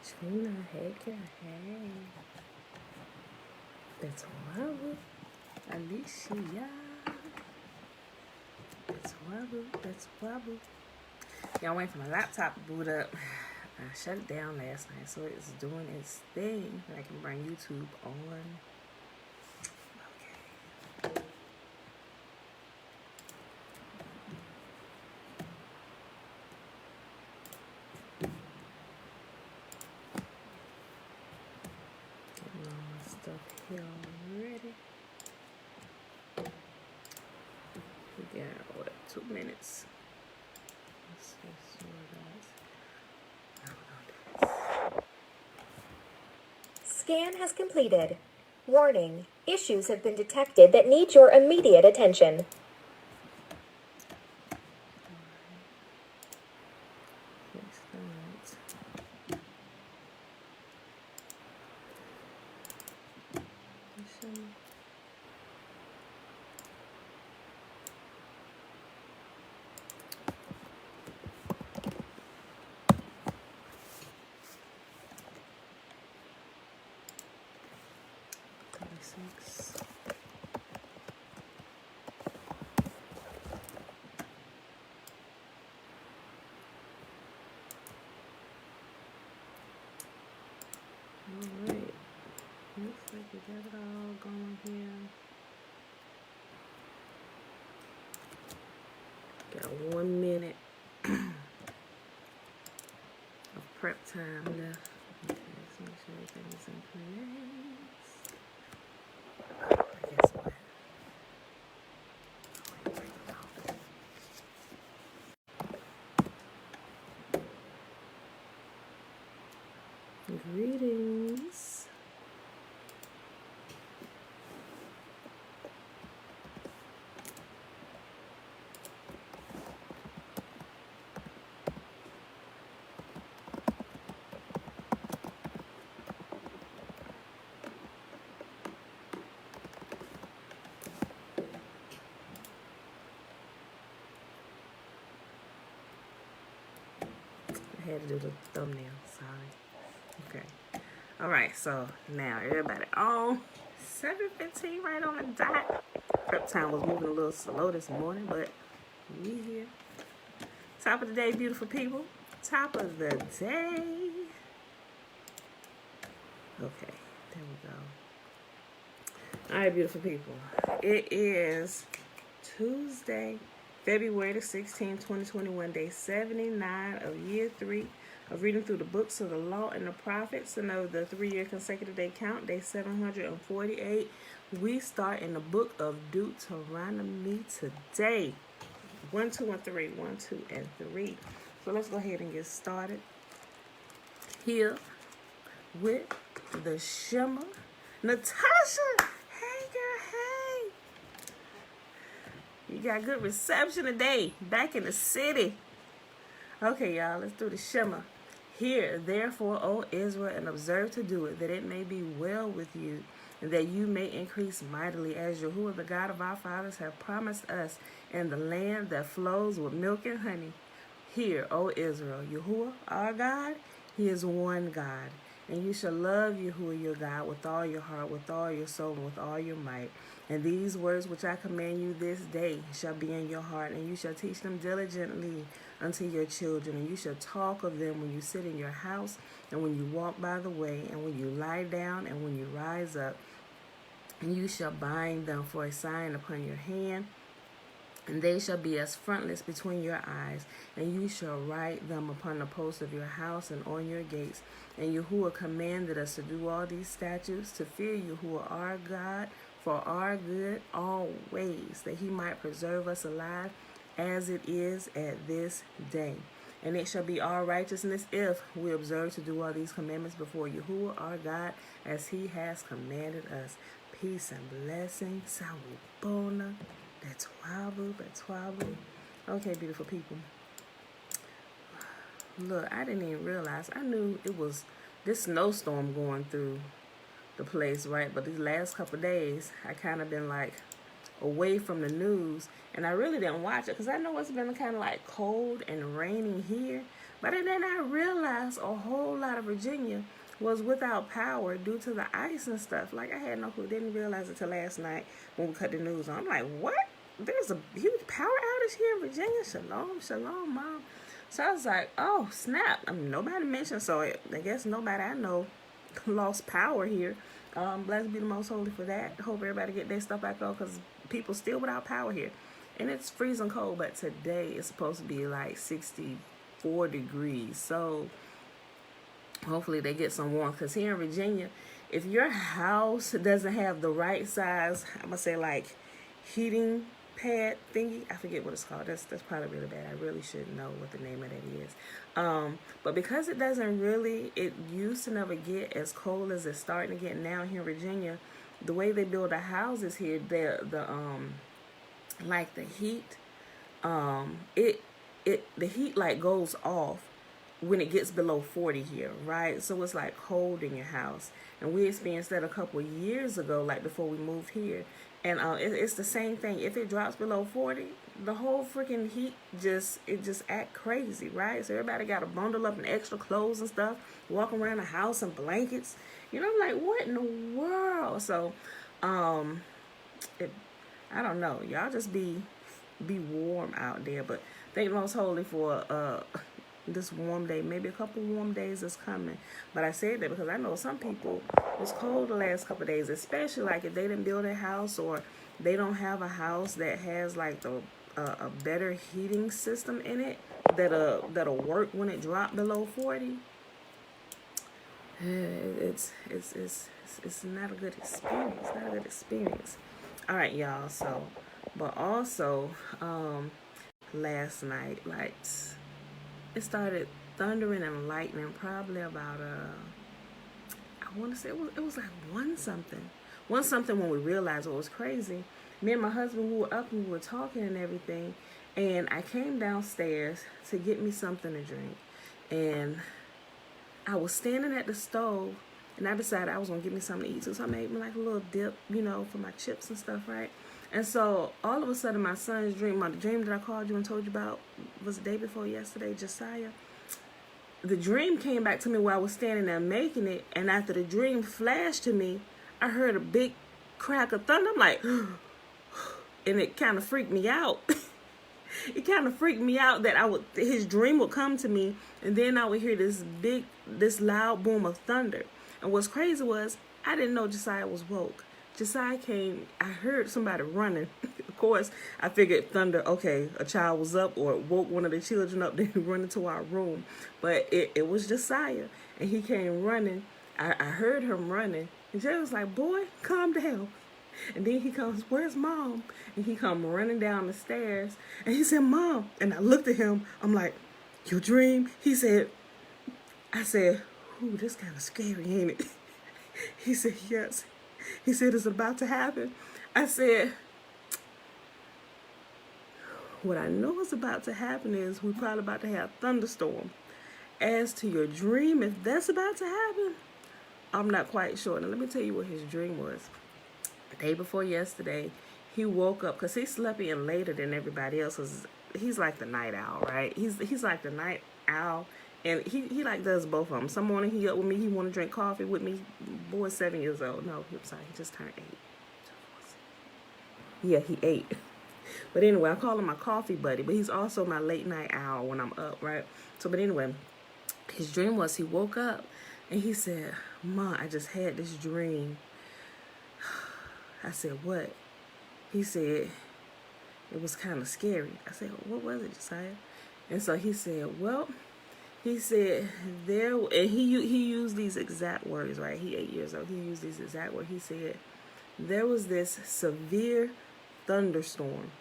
Trina, hey girl, hey. That's horrible. Alicia. That's horrible. Y'all waiting for my laptop to boot up. I shut it down last night, so it's doing its thing. I can bring YouTube on. Okay. Getting all my stuff here already. We got, what, 2 minutes? Let's see what Scan has completed. Warning, issues have been detected that need your immediate attention. Alright, looks like we got it all going here. Got 1 minute of prep time left. Okay, let's make sure everything is in place. I guess what? Greetings. I had to do the thumbnail, sorry. Okay. Alright, so now everybody on 7:15 right on the dot. Prep time was moving a little slow this morning, but we here. Top of the day, beautiful people. Top of the day. Okay, there we go. Alright, beautiful people. It is Tuesday, February the 16th, 2021, day 79 of year 3 of reading through the books of the law and the prophets and of the 3-year consecutive day count, day 748. We start in the book of Deuteronomy today. 1, 2, and 3. 1, 2, and 3. So let's go ahead and get started here with the Shema. Natasha! Hey, girl, hey! You got good reception today. Back in the city. Okay, y'all, let's do the Shema. Hear, therefore, O Israel, and observe to do it, that it may be well with you, and that you may increase mightily, as Yahuwah, the God of our fathers, have promised us, in the land that flows with milk and honey. Hear, O Israel, Yahuwah, our God, He is one God. And you shall love Yahuwah your God with all your heart, with all your soul, and with all your might. And these words which I command you this day shall be in your heart, and you shall teach them diligently unto your children. And you shall talk of them when you sit in your house, and when you walk by the way, and when you lie down, and when you rise up. And you shall bind them for a sign upon your hand, and they shall be as frontlets between your eyes, and you shall write them upon the posts of your house and on your gates. And Yahuwah commanded us to do all these statutes, to fear Yahuwah our God for our good always, that He might preserve us alive as it is at this day. And it shall be our righteousness if we observe to do all these commandments before Yahuwah our God, as He has commanded us. Peace and blessing. Sawubona. That's wobble. Okay, beautiful people. Look, I didn't even realize. I knew it was this snowstorm going through the place, right? But these last couple of days, I kind of been like away from the news, and I really didn't watch it because I know it's been kind of like cold and rainy here, But then I realized a whole lot of Virginia was without power due to the ice and stuff. Like, I had no clue. Didn't realize it till last night when we cut the news on. I'm like, what? There's a huge power outage here in Virginia? Shalom, shalom, Mom. So I was like, oh, snap. I mean, nobody mentioned, so I guess nobody I know lost power here. Blessed be the Most Holy for that. Hope everybody get their stuff back on, because people still without power here. And it's freezing cold, but today it's supposed to be like 64 degrees. So hopefully they get some warmth, because here in Virginia, if your house doesn't have the right size, I'm going to say like heating pad thingy, I forget what it's called. That's probably really bad. I really should know what the name of that is. But because it doesn't really, it used to never get as cold as it's starting to get now here in Virginia. The way they build the houses here, like the heat, the heat like goes off when it gets below 40 here, right? So it's like cold in your house. And we experienced that a couple of years ago, like before we moved here. And it's the same thing. If it drops below 40, the whole freaking heat just act crazy, right? So everybody got to bundle up in extra clothes and stuff, walk around the house in blankets. You know, I'm like, what in the world? So, I don't know. Y'all just be warm out there. But thank the Most Holy for this warm day. Maybe a couple warm days is coming. But I said that because I know some people, it's cold the last couple of days, especially like if they didn't build a house, or they don't have a house that has like a better heating system in it that'll work when it dropped below 40. It's not a good experience. Not a good experience. All right, y'all. So, but also last night, like, it started thundering and lightning probably about I want to say it was like one something when we realized what was crazy. Me and my husband, we were up and we were talking and everything, and I came downstairs to get me something to drink, and I was standing at the stove, and I decided I was gonna get me something to eat, so I made me like a little dip, you know, for my chips and stuff, right? And so all of a sudden, my son's dream, the dream that I called you and told you about, was the day before yesterday, Josiah. The dream came back to me while I was standing there making it, and after the dream flashed to me, I heard a big crack of thunder. I'm like, and it kind of freaked me out. It kind of freaked me out that his dream would come to me, and then I would hear this loud boom of thunder. And what's crazy was, I didn't know Josiah was woke. Josiah came, I heard somebody running. Of course, I figured thunder, okay, a child was up or woke one of the children up, then run into our room. But it was Josiah, and he came running. I heard him running, and Jay was like, boy, calm down. And then he comes, where's Mom? And he come running down the stairs, and he said, Mom. And I looked at him, I'm like, your dream? I said, ooh, this kind of scary, ain't it? He said, yes. He said, it's about to happen. I said, what I know is about to happen is we're probably about to have a thunderstorm. As to your dream, if that's about to happen, I'm not quite sure. Now, let me tell you what his dream was. The day before yesterday, he woke up, because he slept in later than everybody else. He's like the night owl, right? He's like the night owl. And he like does both of them. Some morning he up with me. He want to drink coffee with me. Boy, 7 years old. No, I'm sorry. He just turned 8. Yeah, he 8. But anyway, I call him my coffee buddy. But he's also my late night owl when I'm up, right? So, but anyway, his dream was he woke up and he said, Mom, I just had this dream. I said, what? He said, it was kind of scary. I said, what was it, Josiah? And so he said, well, he said and he used these exact words, right? He 8 years old. He used these exact words. He said, there was this severe thunderstorm.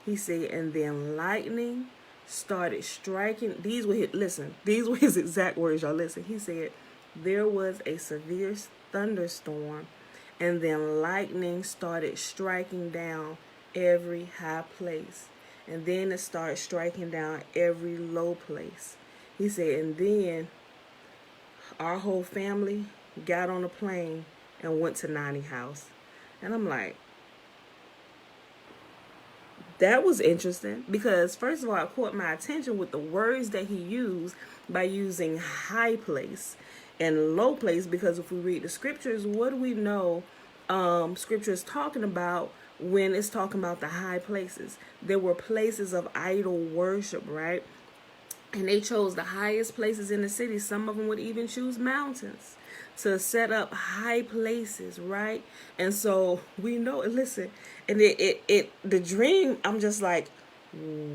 He said, and then lightning started striking. These were his exact words, y'all. Listen. He said, there was a severe thunderstorm, and then lightning started striking down every high place. And then it started striking down every low place. He said, and then our whole family got on a plane and went to Nani's house. And I'm like, that was interesting because, first of all, it caught my attention with the words that he used by using high place and low place. Because if we read the scriptures, what do we know scripture is talking about when it's talking about the high places? There were places of idol worship, right? And they chose the highest places in the city. Some of them would even choose mountains to set up high places, right? And so we know, listen, and the dream, I'm just like,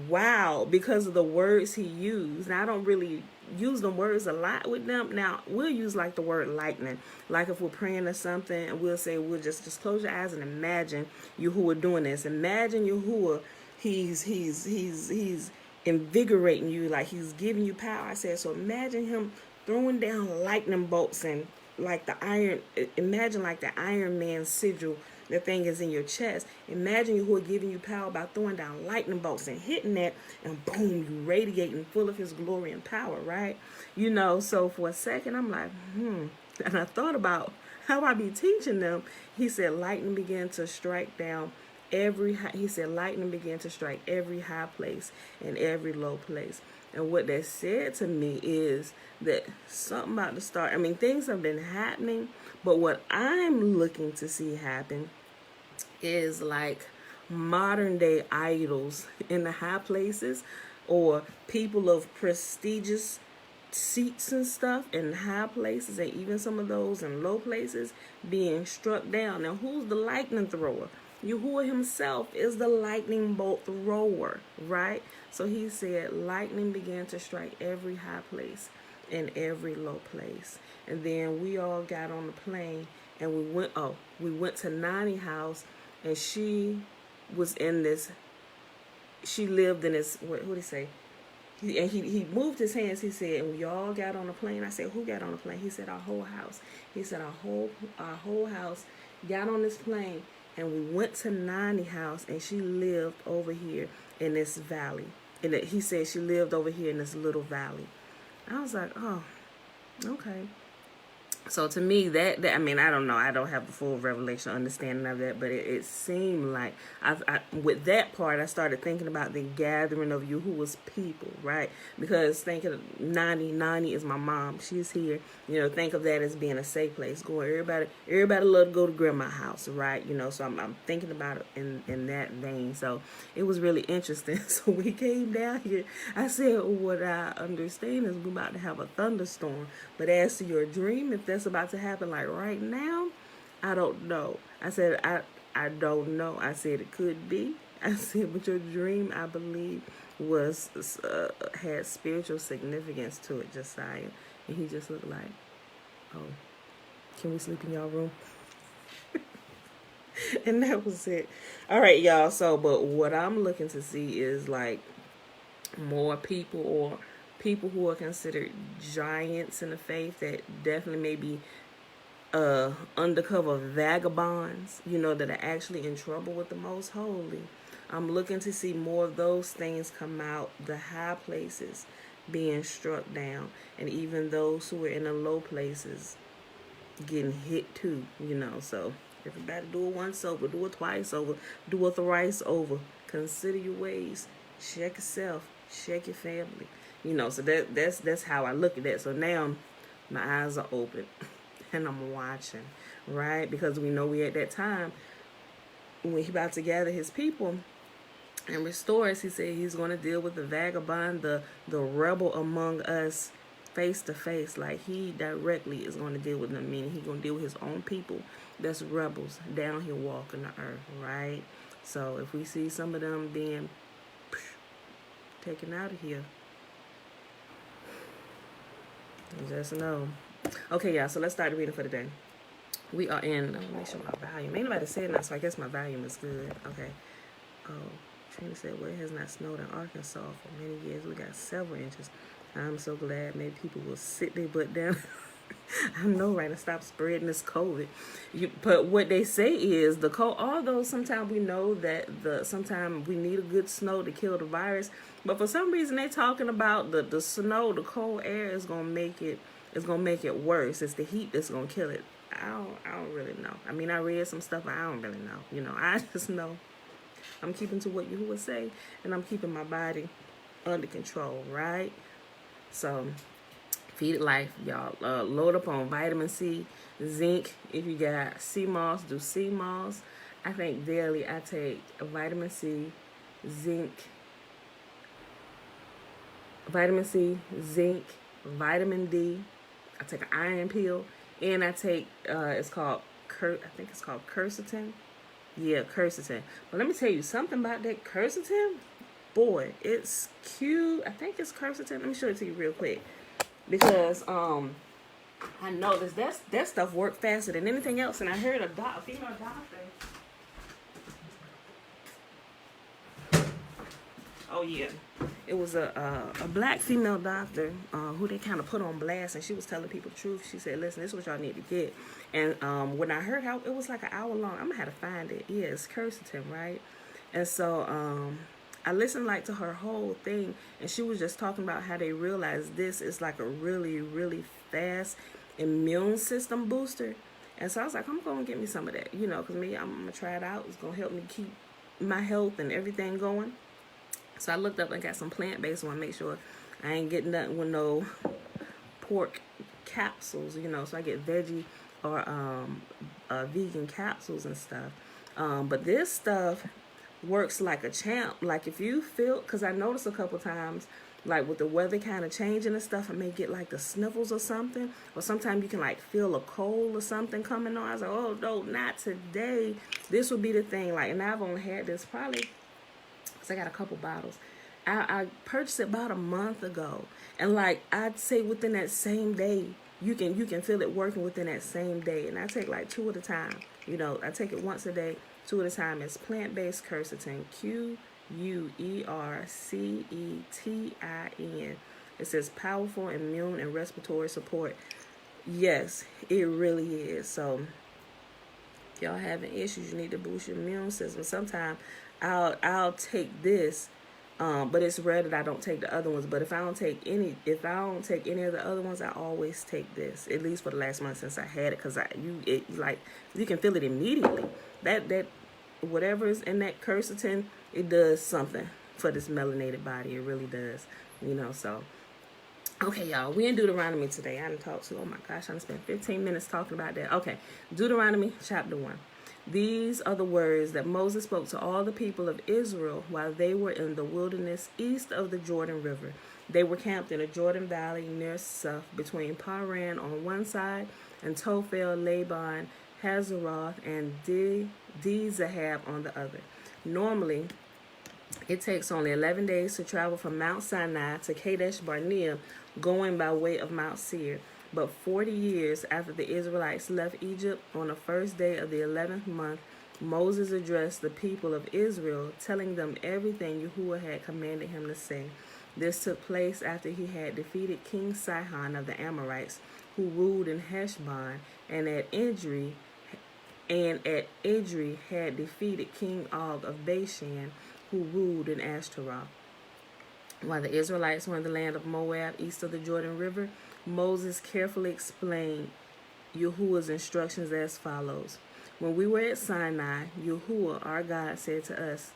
wow, because of the words he used. Now, I don't really use the words a lot with them. Now, we'll use like the word lightning. Like if we're praying or something, and we'll say, we'll just close your eyes and imagine Yahuwah doing this. Imagine Yahuwah, he's invigorating you, like he's giving you power. I said, so imagine him throwing down lightning bolts and like the iron, imagine like the Iron Man sigil, the thing is in your chest. Imagine Yahuwah giving you power by throwing down lightning bolts and hitting that, and boom, you radiating full of his glory and power, right? You know, so for a second, I'm like, and I thought about how I be teaching them. He said, lightning began to strike down lightning began to strike every high place and every low place. And what that said to me is that something about to start. I mean, things have been happening, but what I'm looking to see happen is like modern day idols in the high places, or people of prestigious seats and stuff in high places, and even some of those in low places being struck down. Now, who's the lightning thrower? Yahuwah himself is the lightning bolt thrower, right? So he said lightning began to strike every high place and every low place. And then we all got on the plane and we went to Nani's house, and she lived in this, what did he say? And he moved his hands. He said, and we all got on the plane. I said, who got on the plane? He said, our whole house. He said, our whole house got on this plane, and we went to Nani's house, and she lived over here in this valley. And he said she lived over here in this little valley. I was like, oh, okay. So to me, that I mean, I don't know. I don't have the full revelation understanding of that, but it seemed like with that part, I started thinking about the gathering of Yahuwah's people, right? Because think of Nani is my mom. She's here. You know, think of that as being a safe place. Everybody love to go to grandma's house, right? You know, so I'm thinking about it in that vein. So it was really interesting. So we came down here. I said, what I understand is we're about to have a thunderstorm. But as to your dream, if that's about to happen like right now, I don't know. I said, I don't know. I said it could be. I said, but your dream, I believe, was had spiritual significance to it, Josiah. And he just looked like, oh, can we sleep in y'all room? And that was it. All right, y'all. So, but what I'm looking to see is like more people, or people who are considered giants in the faith, that definitely may be undercover vagabonds, you know, that are actually in trouble with the Most Holy. I'm looking to see more of those things come out, the high places being struck down, and even those who are in the low places getting hit too, you know. So everybody do it once over, do it twice over, do it thrice over. Consider your ways, check yourself, check your family. You know, so that's how I look at that. So now my eyes are open and I'm watching, right? Because we know we at that time when he's about to gather his people and restore us. He said he's going to deal with the vagabond, the rebel among us, face to face. Like he directly is going to deal with them, meaning he's going to deal with his own people that's rebels down here walking the earth, right? So if we see some of them being taken out of here, just know. Okay, y'all, so let's start the reading for the day. We are in, let me make sure my volume, ain't nobody said that, so I guess my volume is good. Okay. Oh, Trina said, well, it has not snowed in Arkansas for many years. We got several inches. I'm so glad maybe people will sit their butt down. I know, right, and stop spreading this COVID. But what they say is the cold, although sometimes we know that sometimes we need a good snow to kill the virus, but for some reason they're talking about the snow, the cold air is gonna make it worse. It's the heat that's gonna kill it. I don't really know. I mean, I read some stuff, but I don't really know. You know, I just know I'm keeping to what Yahuwah say, and I'm keeping my body under control, right? So, Feed It Life, y'all. Load up on vitamin C, zinc. If you got sea moss, do sea moss. I think daily I take vitamin C, zinc, vitamin C, zinc, vitamin D. I take an iron pill, and I take I think it's called Quercetin. Yeah, Quercetin. But let me tell you something about that Quercetin. Boy, it's cute. I think it's Quercetin. Let me show it to you real quick, because I noticed that stuff worked faster than anything else. And I heard a female doctor. Oh yeah, it was a black female doctor who they kind of put on blast, and she was telling people the truth. She said, "Listen, this is what y'all need to get." And when I heard how it was like an hour long, I'm gonna have to find it. Yeah, it's Quercetin, right? And so I listened like to her whole thing, and she was just talking about how they realized this is like a really, really fast immune system booster. And so I was like, I'm gonna get me some of that, because I'm gonna try it out. It's gonna help me keep my health and everything going. So I looked up and got some plant-based one. Make sure I ain't getting nothing with no pork capsules, so I get veggie or vegan capsules and stuff. But this stuff works like a champ. Like if you feel, because I noticed a couple times, like with the weather kind of changing and stuff, I may get like the sniffles or something, or sometimes you can like feel a cold or something coming on. I was like, oh no, not today. This would be the thing. Like, and I've only had this probably, because I got a couple bottles. I purchased it about a month ago, and like I'd say within that same day, you can feel it working within that same day. And I take like 2 at a time. I take it once a day, 2 at a time. It's plant-based Quercetin, Quercetin. It says powerful immune and respiratory support. Yes, it really is. So if y'all having issues, you need to boost your immune system. Sometimes I'll take this, but it's rare that I don't take the other ones. But if I don't take any of the other ones, I always take this. At least for the last month since I had it, because you can feel it immediately. That whatever is in that Quercetin, it does something for this melanated body. It really does. So okay, y'all, we in Deuteronomy today. I done talked to, oh my gosh, I done spent 15 minutes talking about that. Okay, Deuteronomy chapter 1. These are the words that Moses spoke to all the people of Israel while they were in the wilderness east of the Jordan River. They were camped in the Jordan Valley near Suph, between Paran on one side and Tophel, Laban, Hazeroth, and Dizahab on the other. Normally, it takes only 11 days to travel from Mount Sinai to Kadesh Barnea, going by way of Mount Seir. But 40 years after the Israelites left Egypt, on the first day of the 11th month, Moses addressed the people of Israel, telling them everything Yahuwah had commanded him to say. This took place after he had defeated King Sihon of the Amorites, who ruled in Heshbon, and at Edrei had defeated King Og of Bashan, who ruled in Ashtaroth. While the Israelites were in the land of Moab, east of the Jordan River, Moses carefully explained Yahuwah's instructions as follows. When we were at Sinai, Yahuwah, our God, said to us,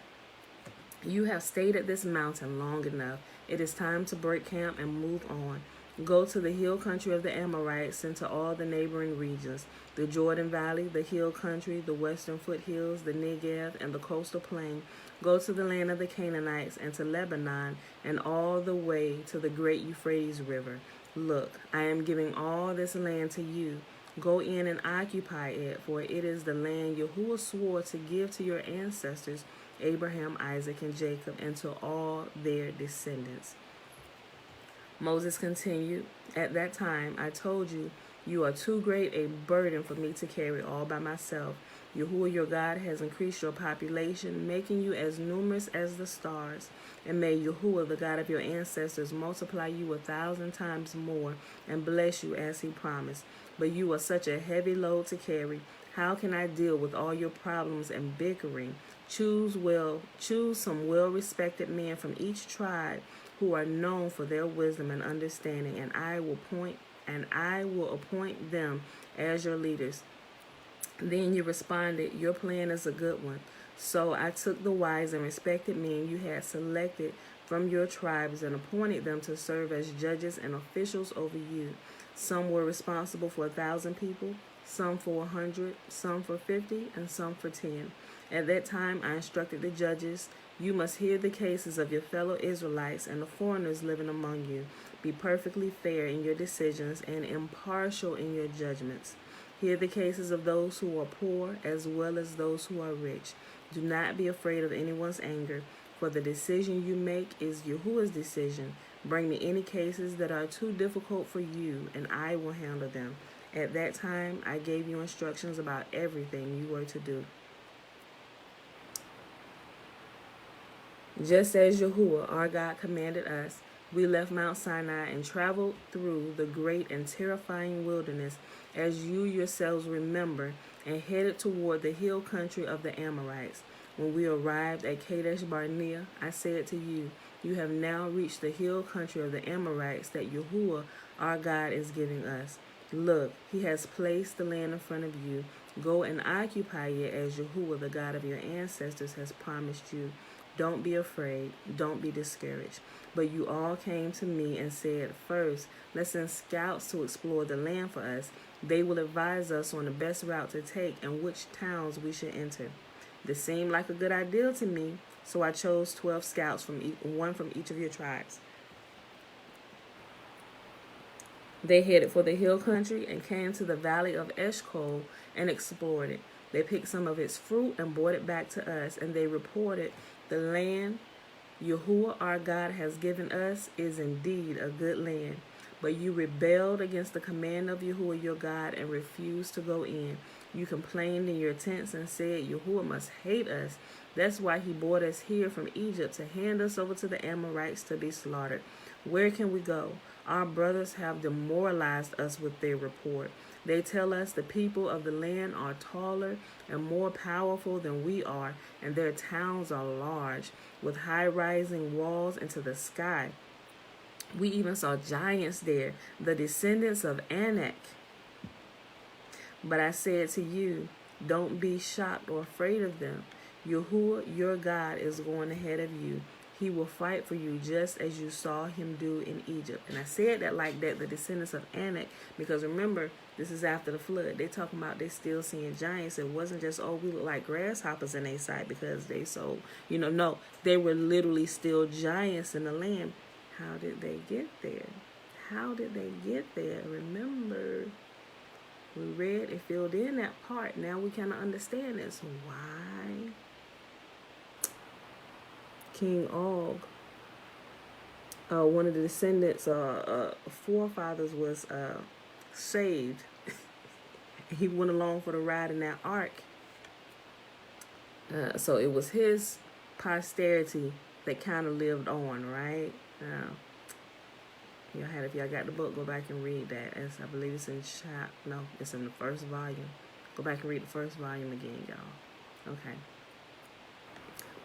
"You have stayed at this mountain long enough. It is time to break camp and move on. Go to the hill country of the Amorites and to all the neighboring regions, the Jordan Valley, the hill country, the western foothills, the Negev, and the coastal plain. Go to the land of the Canaanites and to Lebanon and all the way to the great Euphrates River. Look, I am giving all this land to you. Go in and occupy it, for it is the land Yahuwah swore to give to your ancestors, Abraham, Isaac, and Jacob, and to all their descendants." Moses continued, "At that time I told you, you are too great a burden for me to carry all by myself. Yahuwah your God has increased your population, making you as numerous as the stars. And may Yahuwah, the God of your ancestors, multiply you 1,000 times more and bless you as he promised. But you are such a heavy load to carry. How can I deal with all your problems and bickering? Choose some well-respected men from each tribe who are known for their wisdom and understanding, and I will appoint them as your leaders." Then you responded, "Your plan is a good one. So I took the wise and respected men you had selected from your tribes and appointed them to serve as judges and officials over you. Some were responsible for 1,000 people, some for 100, some for 50, and some for 10. At that time I instructed the judges, you must hear the cases of your fellow Israelites and the foreigners living among you. Be perfectly fair in your decisions and impartial in your judgments. Hear the cases of those who are poor as well as those who are rich. Do not be afraid of anyone's anger, for the decision you make is Yahuwah's decision. Bring me any cases that are too difficult for you, and I will handle them. At that time, I gave you instructions about everything you were to do. Just as Yahuwah, our God, commanded us, we left Mount Sinai and traveled through the great and terrifying wilderness, as you yourselves remember, and headed toward the hill country of the Amorites. When we arrived at Kadesh Barnea, I said to you, you have now reached the hill country of the Amorites that Yahuwah, our God, is giving us. Look, he has placed the land in front of you. Go and occupy it as Yahuwah, the God of your ancestors, has promised you. Don't be afraid. Don't be discouraged. But you all came to me and said, first, let's send scouts to explore the land for us. They will advise us on the best route to take and which towns we should enter. This seemed like a good idea to me, so I chose 12 scouts, one from each of your tribes. They headed for the hill country and came to the valley of Eshcol and explored it. They picked some of its fruit and brought it back to us, and they reported, the land Yahuwah our God has given us is indeed a good land. But you rebelled against the command of Yahuwah your God and refused to go in. You complained in your tents and said, Yahuwah must hate us. That's why he brought us here from Egypt to hand us over to the Amorites to be slaughtered. Where can we go? Our brothers have demoralized us with their report. They tell us the people of the land are taller and more powerful than we are, and their towns are large, with high-rising walls into the sky. We even saw giants there, the descendants of Anak. But I said to you, don't be shocked or afraid of them. Yahuwah, your God, is going ahead of you. He will fight for you just as you saw him do in Egypt. And I said that like that, the descendants of Anak, because remember, this is after the flood. They talking about they still seeing giants. It wasn't just, oh, we look like grasshoppers in their sight because they so, no. They were literally still giants in the land. How did they get there? How did they get there? Remember, we read and filled in that part. Now we kind of understand this. Why? King Og, one of the descendants, forefathers was saved. He went along for the ride in that ark. So it was his posterity that kind of lived on, right? If y'all got the book, go back and read that. I believe it's it's in the first volume. Go back and read the first volume again, y'all. Okay.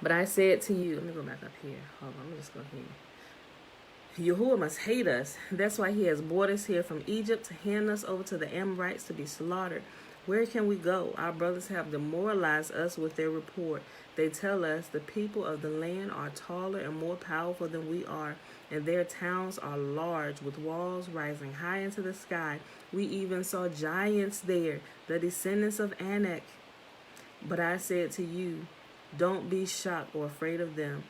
But I said to you, let me go back up here. Hold on, let me just go here. Yahuwah must hate us. That's why he has brought us here from Egypt to hand us over to the Amorites to be slaughtered. Where can we go? Our brothers have demoralized us with their report. They tell us the people of the land are taller and more powerful than we are, and their towns are large with walls rising high into the sky. We even saw giants there, the descendants of Anak. But I said to you, don't be shocked or afraid of them.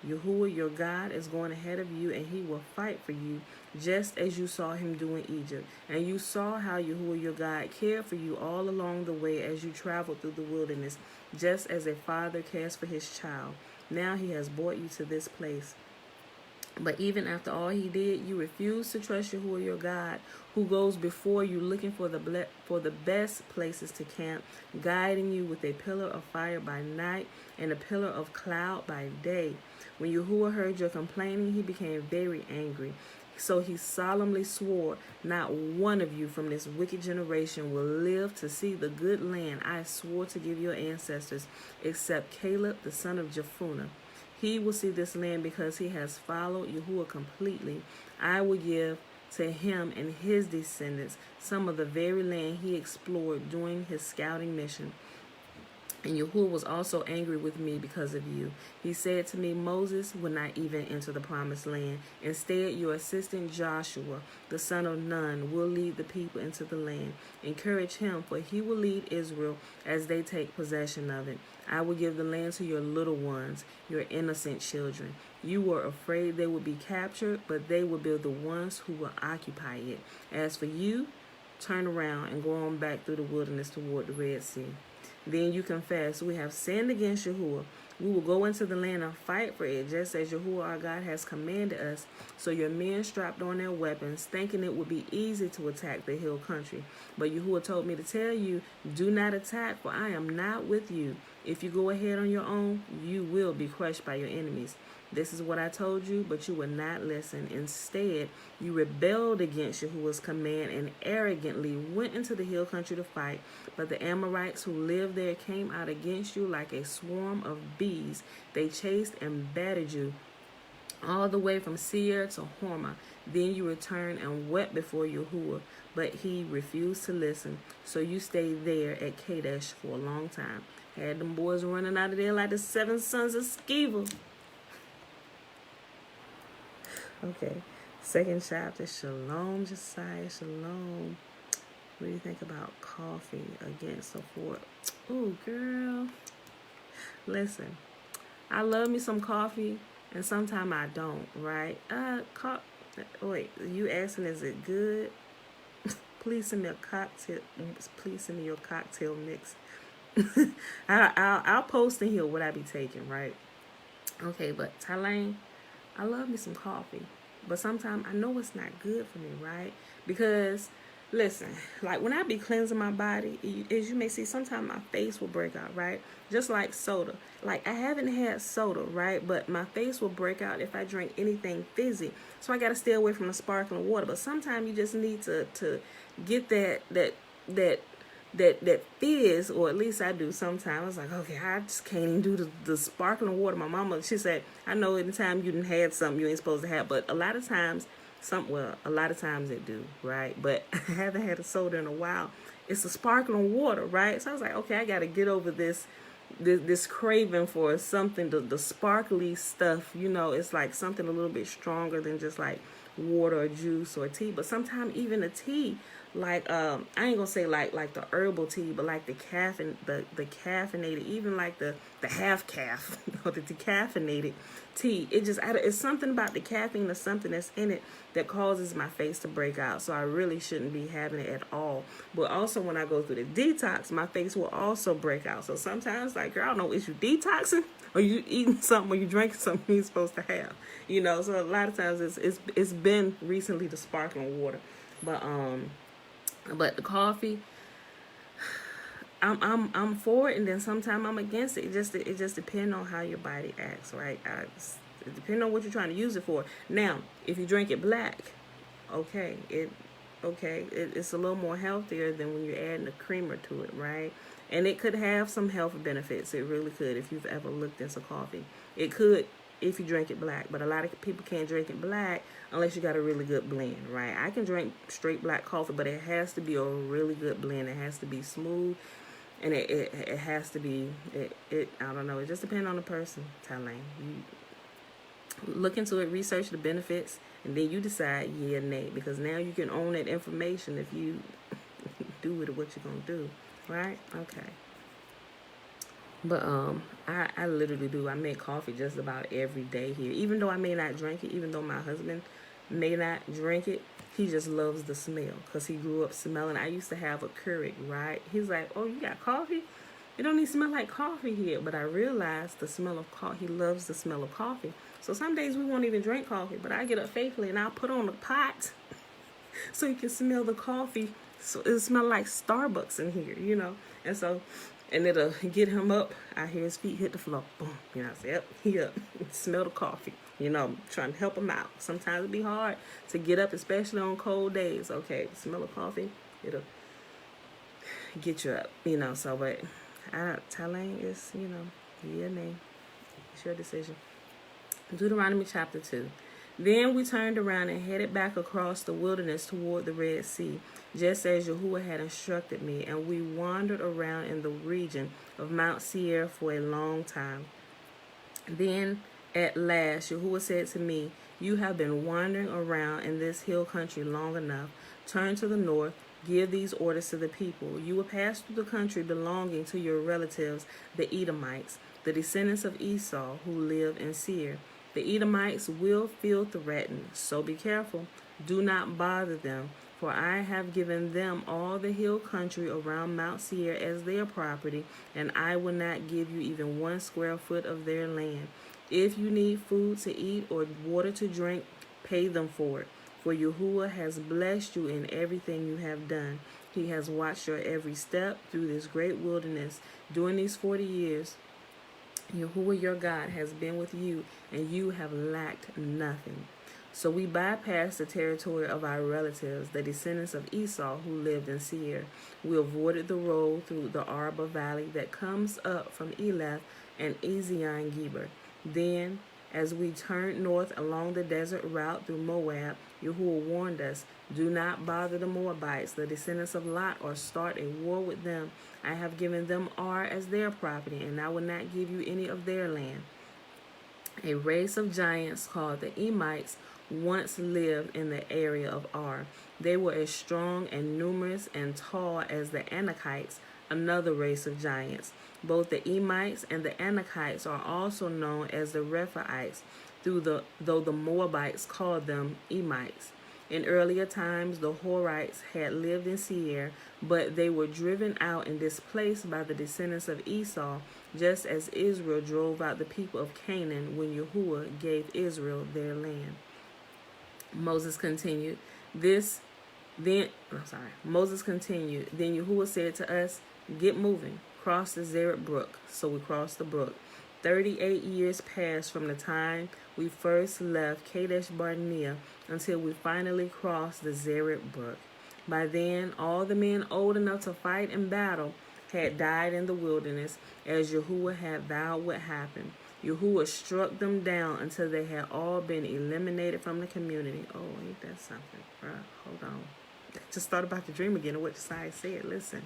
Yahuwah, your God, is going ahead of you, and he will fight for you, just as you saw him do in Egypt. And you saw how Yahuwah, your God, cared for you all along the way as you traveled through the wilderness, just as a father cares for his child. Now he has brought you to this place. But even after all he did, you refused to trust Yahuwah, your God, who goes before you looking for the best places to camp, guiding you with a pillar of fire by night and a pillar of cloud by day. When Yahuwah heard your complaining, he became very angry. So he solemnly swore, not one of you from this wicked generation will live to see the good land I swore to give your ancestors, except Caleb, the son of Jephunneh. He will see this land because he has followed Yahuwah completely. I will give to him and his descendants some of the very land he explored during his scouting mission. And Yahuwah was also angry with me because of you. He said to me, Moses will not even enter the promised land. Instead, your assistant Joshua, the son of Nun, will lead the people into the land. Encourage him, for he will lead Israel as they take possession of it. I will give the land to your little ones, your innocent children. You were afraid they would be captured, but they will be the ones who will occupy it. As for you, turn around and go on back through the wilderness toward the Red Sea. Then you confess, we have sinned against Yahuwah. We will go into the land and fight for it, just as Yahuwah our God has commanded us. So your men strapped on their weapons, thinking it would be easy to attack the hill country. But Yahuwah told me to tell you, do not attack, for I am not with you. If you go ahead on your own, you will be crushed by your enemies. This is what I told you, but you would not listen. Instead, you rebelled against Yahuwah's command and arrogantly went into the hill country to fight. But the Amorites who lived there came out against you like a swarm of bees. They chased and battered you all the way from Seir to Hormah. Then you returned and wept before Yahuwah, but he refused to listen. So you stayed there at Kadesh for a long time. Had them boys running out of there like the 7 sons of Sceva. Okay, second chapter, Shalom, Josiah, Shalom. What do you think about coffee against support? Ooh, girl. Listen, I love me some coffee, and sometimes I don't, right? Wait, you asking, is it good? Please send me a cocktail. Please send me your cocktail mix. I'll post in here what I be taking, right? Okay, but Thailand, I love me some coffee, but sometimes I know it's not good for me, right? Because, listen, like when I be cleansing my body, as you may see, sometimes my face will break out, right? Just like soda. Like, I haven't had soda, right? But my face will break out if I drink anything fizzy. So I got to stay away from the sparkling water. But sometimes you just need to get that fizz, or at least I do sometimes. I was like, okay, I just can't even do the sparkling water. My mama, she said, I know anytime you done had something you ain't supposed to have, but a lot of times it do, right? But I haven't had a soda in a while. It's the sparkling water, right? So I was like, okay, I got to get over this craving for something, the sparkly stuff, it's like something a little bit stronger than just like water or juice or tea. But sometimes even a tea, like I ain't gonna say like the herbal tea, but like the caffeinated, even like the half calf or the decaffeinated tea, it's something about the caffeine or something that's in it that causes my face to break out. So I really shouldn't be having it at all. But also when I go through the detox, my face will also break out. So sometimes, like, girl, I don't know, is you detoxing or you eating something or you drinking something you're supposed to have, so a lot of times it's been recently the sparkling water. But the coffee, I'm for it, and then sometimes I'm against it. It just depends on how your body acts, right? It depends on what you're trying to use it for. Now, if you drink it black, it's a little more healthier than when you're adding a creamer to it, right? And it could have some health benefits. It really could. If you've ever looked into coffee, it could if you drink it black. But a lot of people can't drink it black unless you got a really good blend, right? I can drink straight black coffee, but it has to be a really good blend. It has to be smooth, and it has to be, I don't know, it just depends on the person, Thailand. You look into it, research the benefits, and then you decide yeah or nay, because now you can own that information if you do with it what you're going to do, right? Okay. But I literally do. I make coffee just about every day here. Even though I may not drink it, even though my husband may not drink it, he just loves the smell because he grew up smelling. I used to have a Keurig, right? He's like, oh, you got coffee? It don't even smell like coffee here. But I realized the smell of coffee. He loves the smell of coffee. So some days we won't even drink coffee, but I get up faithfully and I'll put on the pot so you can smell the coffee. So it smells like Starbucks in here, and it'll get him up. I hear his feet hit the floor. Boom. I say, yep, he up. Smell the coffee. Trying to help him out. Sometimes it'll be hard to get up, especially on cold days. Okay, smell of coffee, it'll get you up. So, but Thailand is, yeah, name. It's your decision. Deuteronomy chapter 2. Then we turned around and headed back across the wilderness toward the Red Sea, just as Yahuwah had instructed me, and we wandered around in the region of Mount Seir for a long time. Then at last Yahuwah said to me, "You have been wandering around in this hill country long enough. Turn to the north, give these orders to the people. You will pass through the country belonging to your relatives, the Edomites, the descendants of Esau, who live in Seir. The Edomites will feel threatened, so be careful. Do not bother them, for I have given them all the hill country around Mount Seir as their property, and I will not give you even 1 square foot of their land. If you need food to eat or water to drink, pay them for it. For Yahuwah has blessed you in everything you have done. He has watched your every step through this great wilderness. During these 40 years, Yahuwah your God has been with you, and you have lacked nothing." So we bypassed the territory of our relatives, the descendants of Esau who lived in Seir. We avoided the road through the Arba Valley that comes up from Elath and Ezion-Geber. Then, as we turned north along the desert route through Moab, Yahuwah warned us, "Do not bother the Moabites, the descendants of Lot, or start a war with them. I have given them Ar as their property, and I will not give you any of their land." A race of giants called the Emites once lived in the area of Ar. They were as strong and numerous and tall as the Anakites, another race of giants. Both the Emites and the Anakites are also known as the Rephaites, though the Moabites called them Emites. In earlier times, the Horites had lived in Seir, but they were driven out and displaced by the descendants of Esau, just as Israel drove out the people of Canaan when Yahuwah gave Israel their land. Moses continued, Then Yahuwah said to us, "Get moving, cross the Zered brook." So we crossed the brook. 38 years passed from the time we first left Kadesh Barnea until we finally crossed the Zered brook. By then, all the men old enough to fight in battle had died in the wilderness, as Yahuwah had vowed would happen. Yahuwah struck them down until they had all been eliminated from the community. Oh, ain't that something, bro? Hold on. Just thought about the dream again of what the side said. Listen.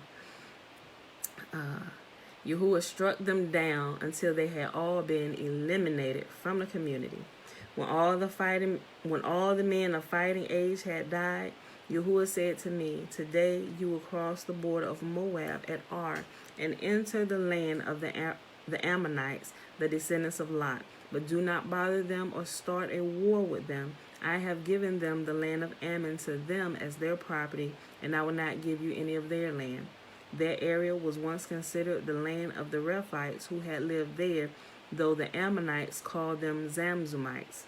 Yahuwah struck them down until they had all been eliminated from the community. When all the men of fighting age had died, Yahuwah said to me, "Today you will cross the border of Moab at Ar and enter the land of the Ammonites, the descendants of Lot. But do not bother them or start a war with them. I have given them the land of Ammon to them as their property, and I will not give you any of their land." That area was once considered the land of the Rephaites who had lived there, though the Ammonites called them Zamzumites.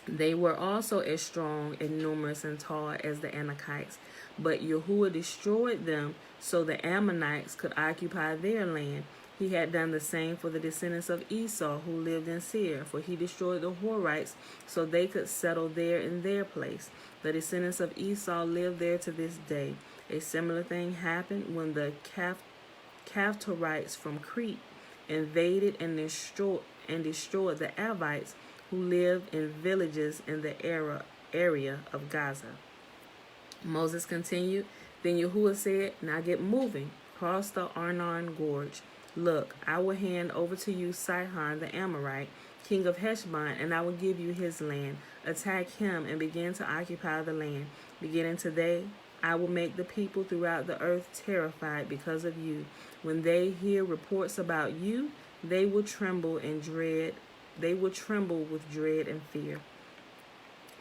They were also as strong and numerous and tall as the Anakites, but Yahuwah destroyed them so the Ammonites could occupy their land. He had done the same for the descendants of Esau who lived in Seir, for he destroyed the Horites so they could settle there in their place. The descendants of Esau live there to this day. A similar thing happened when the Caphtorites from Crete invaded and destroyed the Avites who lived in villages in the area of Gaza. Moses continued, Then Yahuwah said, "Now get moving, cross the Arnon Gorge. Look, I will hand over to you Sihon the Amorite, king of Heshbon, and I will give you his land. Attack him and begin to occupy the land. Beginning today, I will make the people throughout the earth terrified because of you. When they hear reports about you, they will tremble with dread and fear."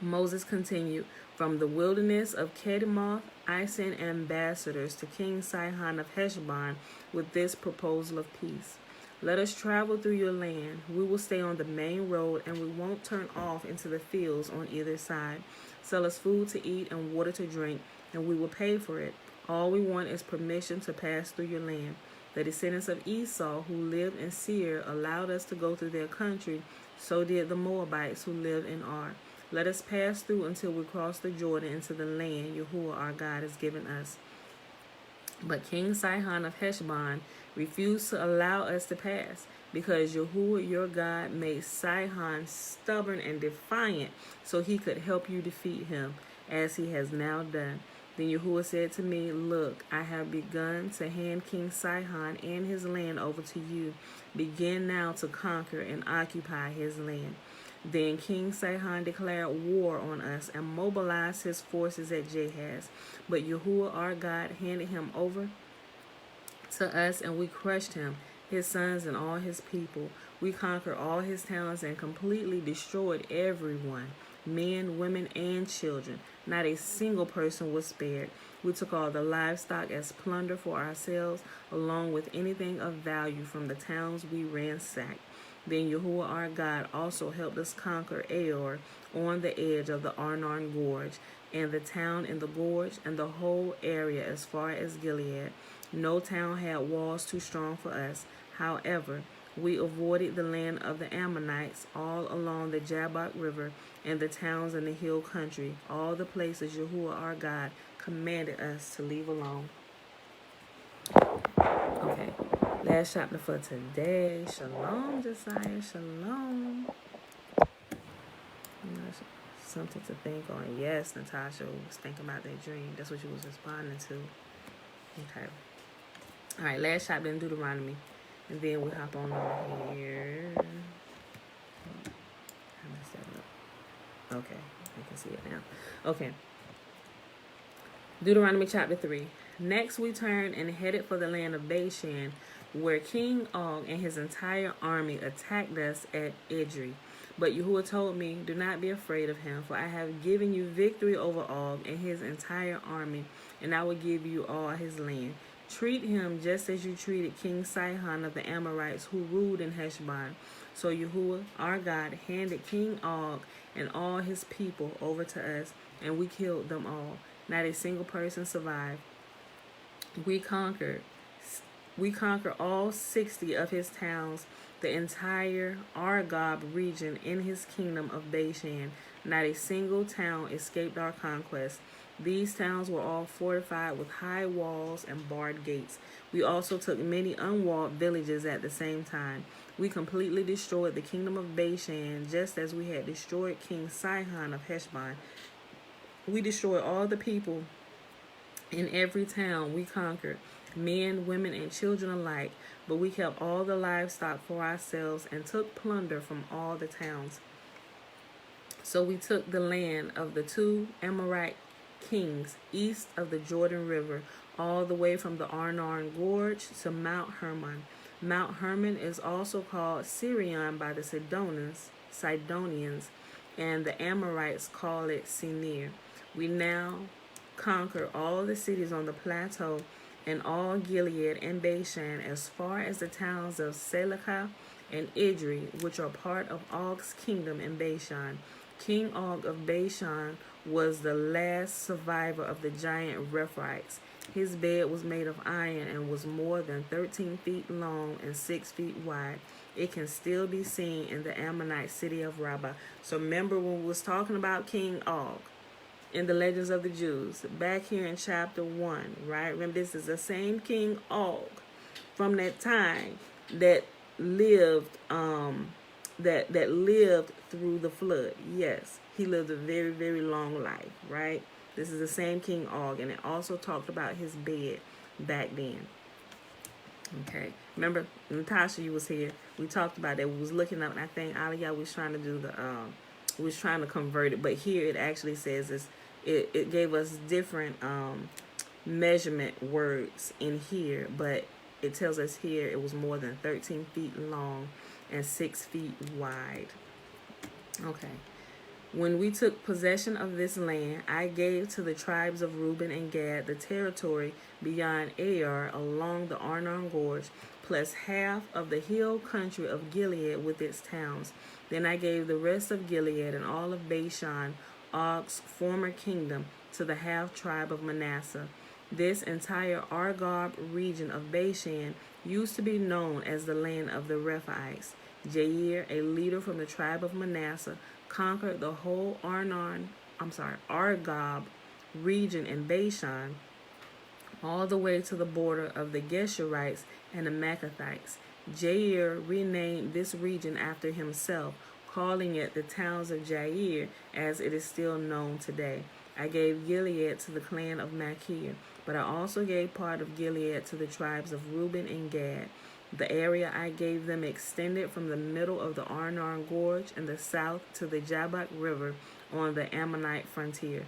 Moses continued, "From the wilderness of Kedemoth, I sent ambassadors to King Sihon of Heshbon with this proposal of peace. Let us travel through your land. We will stay on the main road and we won't turn off into the fields on either side. Sell us food to eat and water to drink, and we will pay for it. All we want is permission to pass through your land. The descendants of Esau who lived in Seir allowed us to go through their country, so did the Moabites who live in Ar. Let us pass through until we cross the Jordan into the land Yahuwah our God has given us." But King Sihon of Heshbon refused to allow us to pass, because Yahuwah your God made Sihon stubborn and defiant, so he could help you defeat him, as he has now done. Then Yahuwah said to me, Look, I have begun to hand King Sihon and his land over to you. Begin now to conquer and occupy his land. Then King Sihon declared war on us and mobilized his forces at Jahaz. But Yahuwah our God handed him over to us, and we crushed him, his sons, and all his people. We conquered all his towns and completely destroyed everyone, men, women, and children. Not a single person was spared. We took all the livestock as plunder for ourselves, along with anything of value from the towns we ransacked. Then Yahuwah our God also helped us conquer Aor on the edge of the Arnon Gorge, and the town in the gorge, and the whole area as far as Gilead. No town had walls too strong for us. However, we avoided the land of the Ammonites all along the Jabbok River, and the towns in the hill country, all the places Yahuwah our God commanded us to leave alone. Okay, last chapter for today. Shalom, Josiah. Shalom. Something to think on. Yes, Natasha was thinking about that dream. That's what she was responding to. Okay. All right, last chapter in Deuteronomy. And then we hop on over here. I messed that up. Okay, I can see it now. Okay. Deuteronomy chapter 3. Next we turned and headed for the land of Bashan, where King Og and his entire army attacked us at Edrei. But Yahuwah told me, Do not be afraid of him, for I have given you victory over Og and his entire army, and I will give you all his land. Treat him just as you treated King Sihon of the Amorites, who ruled in Heshbon. So Yahuwah, our God, handed King Og and all his people over to us, and we killed them all. Not a single person survived. We conquered all 60 of his towns, the entire Argob region in his kingdom of Bashan. Not a single town escaped our conquest. These towns were all fortified with high walls and barred gates. We also took many unwalled villages at the same time. We completely destroyed the kingdom of Bashan, just as we had destroyed King Sihon of Heshbon. We destroyed all the people in every town we conquered, men, women, and children alike, but we kept all the livestock for ourselves and took plunder from all the towns. So we took the land of the 2 Amorite kings east of the Jordan River, all the way from the Arnon Gorge to Mount Hermon. Mount Hermon is also called Sirion by the Sidonians, and the Amorites call it Sinir. We now conquer all the cities on the plateau and all Gilead and Bashan as far as the towns of Selachah and Edrei, which are part of Og's kingdom in Bashan. King Og of Bashan was the last survivor of the giant Rephaites. His bed was made of iron and was more than 13 feet long and 6 feet wide. It can still be seen in the Ammonite city of Rabbah. So remember when we was talking about King Og in the Legends of the Jews, back here in chapter 1, right? Remember, this is the same King Og from that time that lived that lived through the flood. Yes, he lived a very, very long life, right? This is the same King Og, and it also talked about his bed back then. Okay, remember, Natasha, you was here. We talked about that. We was looking up, and I think Aliyah was trying to do the was trying to convert it, but here it actually says this. It gave us different measurement words in here, but it tells us here it was more than 13 feet long and 6 feet wide. Okay. When we took possession of this land, I gave to the tribes of Reuben and Gad the territory beyond Ar along the Arnon Gorge, plus half of the hill country of Gilead with its towns. Then I gave the rest of Gilead and all of Bashan, Og's former kingdom, to the half-tribe of Manasseh. This entire Argob region of Bashan used to be known as the land of the Rephaites. Jair, a leader from the tribe of Manasseh, conquered the whole Argob region in Bashan, all the way to the border of the Geshurites and the Maccathites. Jair renamed this region after himself, calling it the towns of Jair, as it is still known today. I gave Gilead to the clan of Machir, but I also gave part of Gilead to the tribes of Reuben and Gad. The area I gave them extended from the middle of the Arnon Gorge in the south to the Jabbok River on the Ammonite frontier.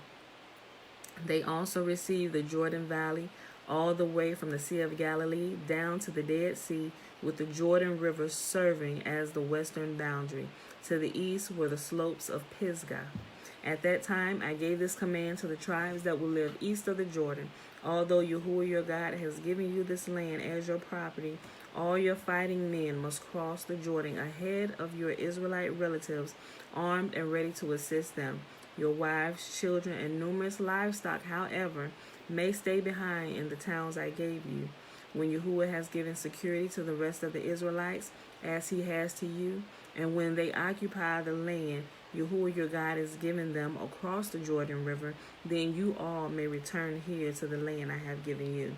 They also received the Jordan Valley all the way from the Sea of Galilee down to the Dead Sea, with the Jordan River serving as the western boundary. To the east were the slopes of Pisgah. At that time I gave this command to the tribes that will live east of the Jordan. Although Yahuwah your God has given you this land as your property, all your fighting men must cross the Jordan ahead of your Israelite relatives, armed and ready to assist them. Your wives, children, and numerous livestock, however, may stay behind in the towns I gave you. When Yahuwah has given security to the rest of the Israelites, as he has to you, and when they occupy the land Yahuwah your God is giving them across the Jordan River, then you all may return here to the land I have given you.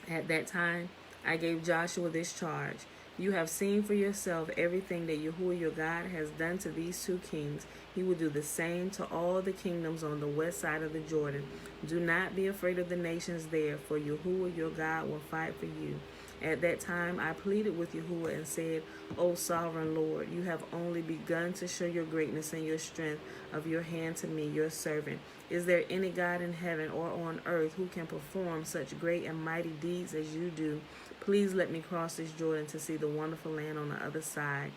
At that time, I gave Joshua this charge. You have seen for yourself everything that Yahuwah your God has done to these two kings. He will do the same to all the kingdoms on the west side of the Jordan. Do not be afraid of the nations there, for Yahuwah your God will fight for you. At that time I pleaded with Yahuwah and said, O sovereign Lord, you have only begun to show your greatness and your strength of your hand to me, your servant. Is there any God in heaven or on earth who can perform such great and mighty deeds as you do? Please let me cross this Jordan to see the wonderful land on the other side,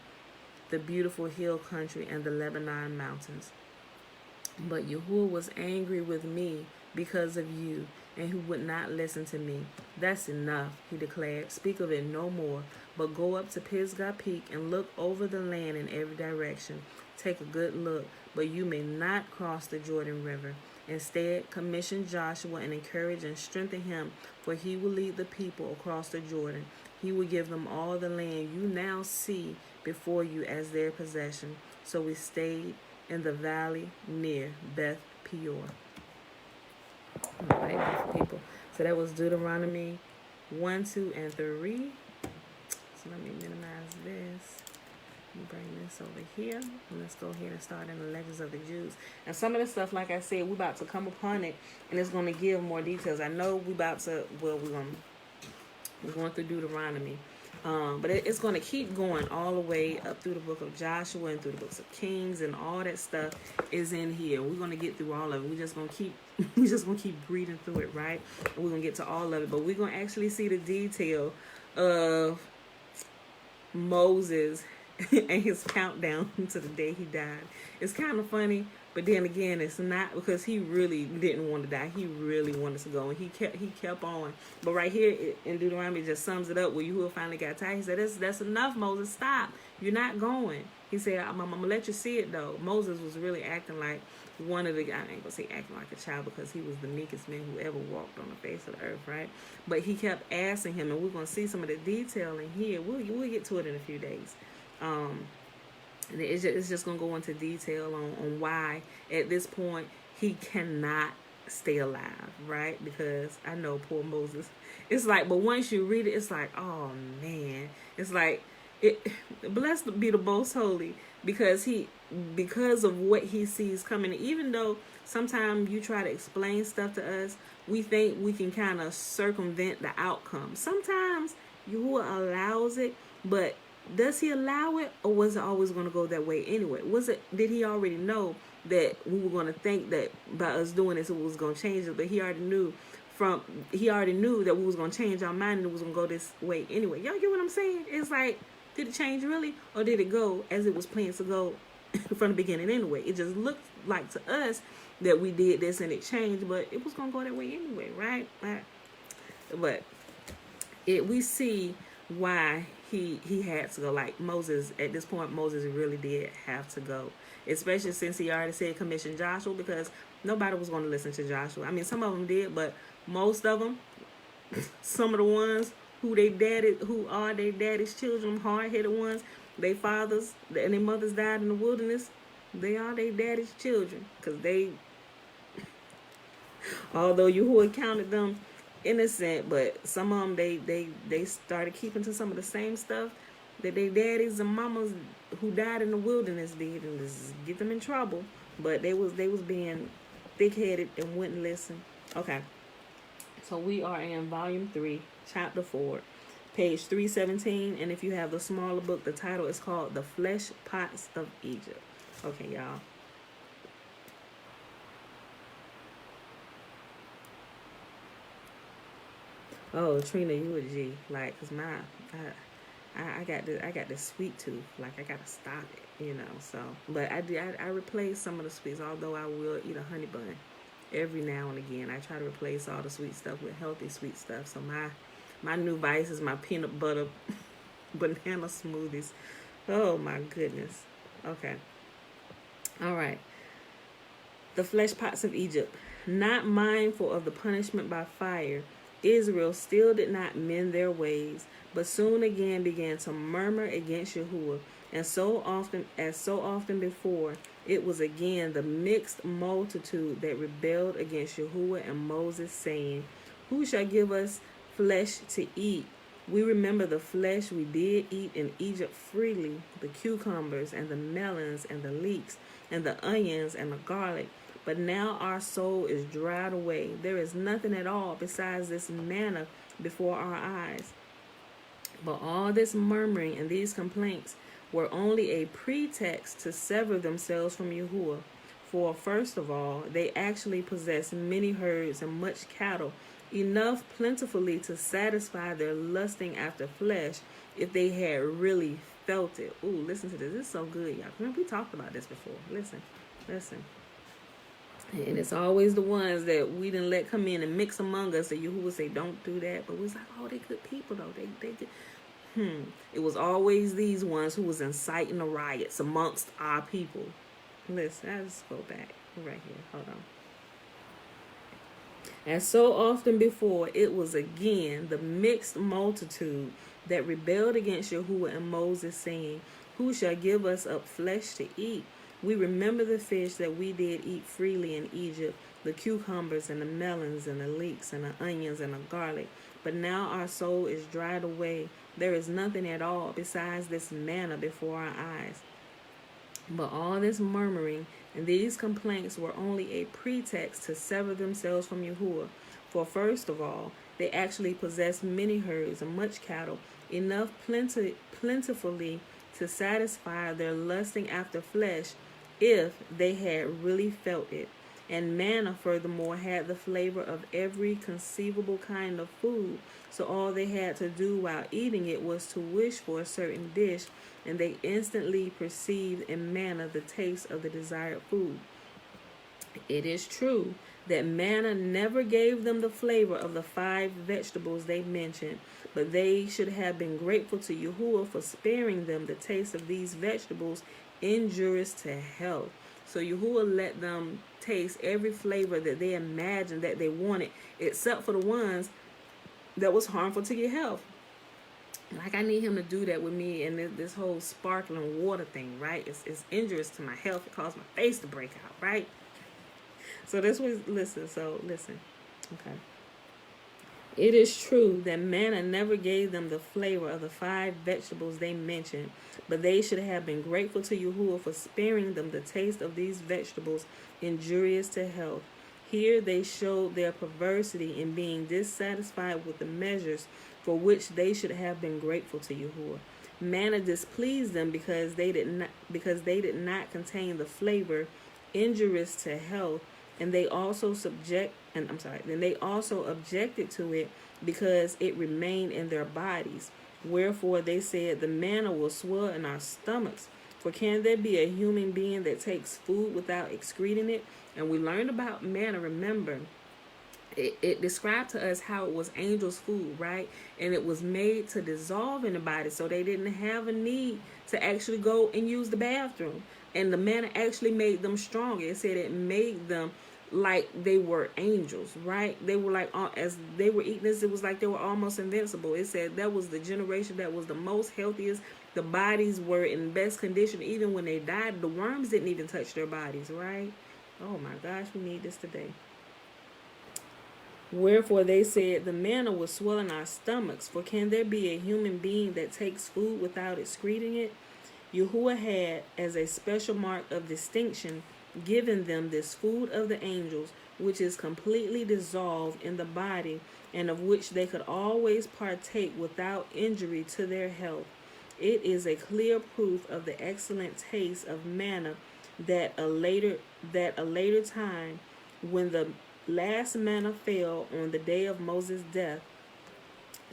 the beautiful hill country and the Lebanon mountains. But Yahuwah was angry with me because of you, and he would not listen to me. That's enough, he declared. Speak of it no more, but go up to Pisgah Peak and look over the land in every direction. Take a good look, but you may not cross the Jordan River. Instead, commission Joshua and encourage and strengthen him, for he will lead the people across the Jordan. He will give them all the land you now see before you as their possession. So we stayed in the valley near Beth Peor. All right, beautiful people. So that was Deuteronomy 1, 2, and 3. So let me minimize this. Let me bring this over here. And let's go ahead and start in the Legends of the Jews. And some of the stuff, like I said, we're about to come upon it, and it's going to give more details. I know we're going through Deuteronomy. But it's going to keep going all the way up through the book of Joshua and through the books of Kings, and all that stuff is in here. We're going to get through all of it. We're just going to keep breathing through it, right? And we're going to get to all of it. But we're going to actually see the detail of Moses and his countdown to the day he died. It's kind of funny, but then again, it's not, because he really didn't want to die. He really wanted to go, and he kept on. But right here in Deuteronomy, it just sums it up where Yahuwah finally got tired. He said, that's enough, Moses. Stop. You're not going. He said, I'm going to let you see it, though. Moses was really acting like one of the, I ain't going to say acting like a child, because he was the meekest man who ever walked on the face of the earth, right? But he kept asking him, and we're going to see some of the detail in here. We'll get to it in a few days. And it's just going to go into detail on why at this point he cannot stay alive, right? Because I know poor Moses. It's like, but once you read it, it's like, oh man, it's like, blessed be the most holy, because of what he sees coming. Even though sometimes you try to explain stuff to us, we think we can kind of circumvent the outcome. Sometimes Yahuwah allows it, but does he allow it, or was it always going to go that way anyway? Did he already know that we were going to think that by us doing this it was going to change it? But he already knew that we was going to change our mind and it was going to go this way anyway. Y'all get what I'm saying? It's like, did it change really, or did it go as it was planned to go from the beginning anyway? It just looked like to us that we did this and it changed, but it was going to go that way anyway, right? But we see why he had to go. Like Moses, at this point, Moses really did have to go, especially since he already said commission Joshua, because nobody was going to listen to Joshua. I mean, some of them did, but most of them, some of the ones who are their daddy's children, hard-headed ones, their fathers and their mothers died in the wilderness, they are their daddy's children, because although Yahuwah counted them innocent, but some of them they started keeping to some of the same stuff that their daddies and mamas who died in the wilderness did, and just get them in trouble. But they was being thick-headed and wouldn't listen. Okay, so we are in volume 3, chapter 4, page 317, and if you have the smaller book, the title is called The Flesh Pots of Egypt. Okay, y'all. Oh, Trina, you a G. Like, cause I got this sweet tooth. Like, I gotta stop it, you know. So, but I replace some of the sweets. Although I will eat a honey bun every now and again. I try to replace all the sweet stuff with healthy sweet stuff. So my new vice is my peanut butter banana smoothies. Oh my goodness. Okay. All right. The flesh pots of Egypt. Not mindful of the punishment by fire, Israel still did not mend their ways, but soon again began to murmur against Yahuwah, and so often before, it was again the mixed multitude that rebelled against Yahuwah and Moses, saying, "Who shall give us flesh to eat? We remember the flesh we did eat in Egypt freely, the cucumbers and the melons and the leeks and the onions and the garlic. But now our soul is dried away. There is nothing at all besides this manna before our eyes." But all this murmuring and these complaints were only a pretext to sever themselves from Yahuwah. For first of all, they actually possessed many herds and much cattle, enough plentifully to satisfy their lusting after flesh if they had really felt it. Ooh, listen to this. This is so good, y'all. Remember, we talked about this before. Listen. And it's always the ones that we didn't let come in and mix among us that Yahuwah say, don't do that. But we was like, oh, they good people, though. They good. It was always these ones who was inciting the riots amongst our people. Listen, I just go back right here. Hold on. As so often before, it was again the mixed multitude that rebelled against Yahuwah and Moses, saying, "Who shall give us up flesh to eat? We remember the fish that we did eat freely in Egypt, the cucumbers and the melons and the leeks and the onions and the garlic. But now our soul is dried away. There is nothing at all besides this manna before our eyes." But all this murmuring and these complaints were only a pretext to sever themselves from Yahuwah. For first of all, they actually possessed many herds and much cattle, enough plentifully to satisfy their lusting after flesh if they had really felt it. And manna, furthermore, had the flavor of every conceivable kind of food. So all they had to do while eating it was to wish for a certain dish, and they instantly perceived in manna the taste of the desired food. It is true that manna never gave them the flavor of the 5 vegetables they mentioned, but they should have been grateful to Yahuwah for sparing them the taste of these vegetables, injurious to health. So Yahuwah let them taste every flavor that they imagined that they wanted, except for the ones that was harmful to your health. Like, I need him to do that with me and this whole sparkling water thing, right? It's injurious to my health. It caused my face to break out, right? So this was, listen. Okay. It is true that manna never gave them the flavor of the 5 vegetables they mentioned, but they should have been grateful to Yahuwah for sparing them the taste of these vegetables, injurious to health. Here they showed their perversity in being dissatisfied with the measures for which they should have been grateful to Yahuwah. Manna displeased them because they did not contain the flavor injurious to health, and they also objected to it because it remained in their bodies. Wherefore they said, "The manna will swell in our stomachs. For can there be a human being that takes food without excreting it?" And we learned about manna, remember. It described to us how it was angels' food, right? And it was made to dissolve in the body, so they didn't have a need to actually go and use the bathroom. And the manna actually made them stronger. It said it made them like they were angels, right? They were like, as they were eating this, it was like they were almost invincible. It said that was the generation that was the most healthiest. The bodies were in best condition. Even when they died, the worms didn't even touch their bodies, right? Oh my gosh, we need this today. Wherefore they said, the manna will swell in our stomachs, for can there be a human being that takes food without excreting it? Yahuwah had, as a special mark of distinction, given them this food of the angels, which is completely dissolved in the body, and of which they could always partake without injury to their health. It is a clear proof of the excellent taste of manna that a later time, when the last manna fell on the day of Moses' death,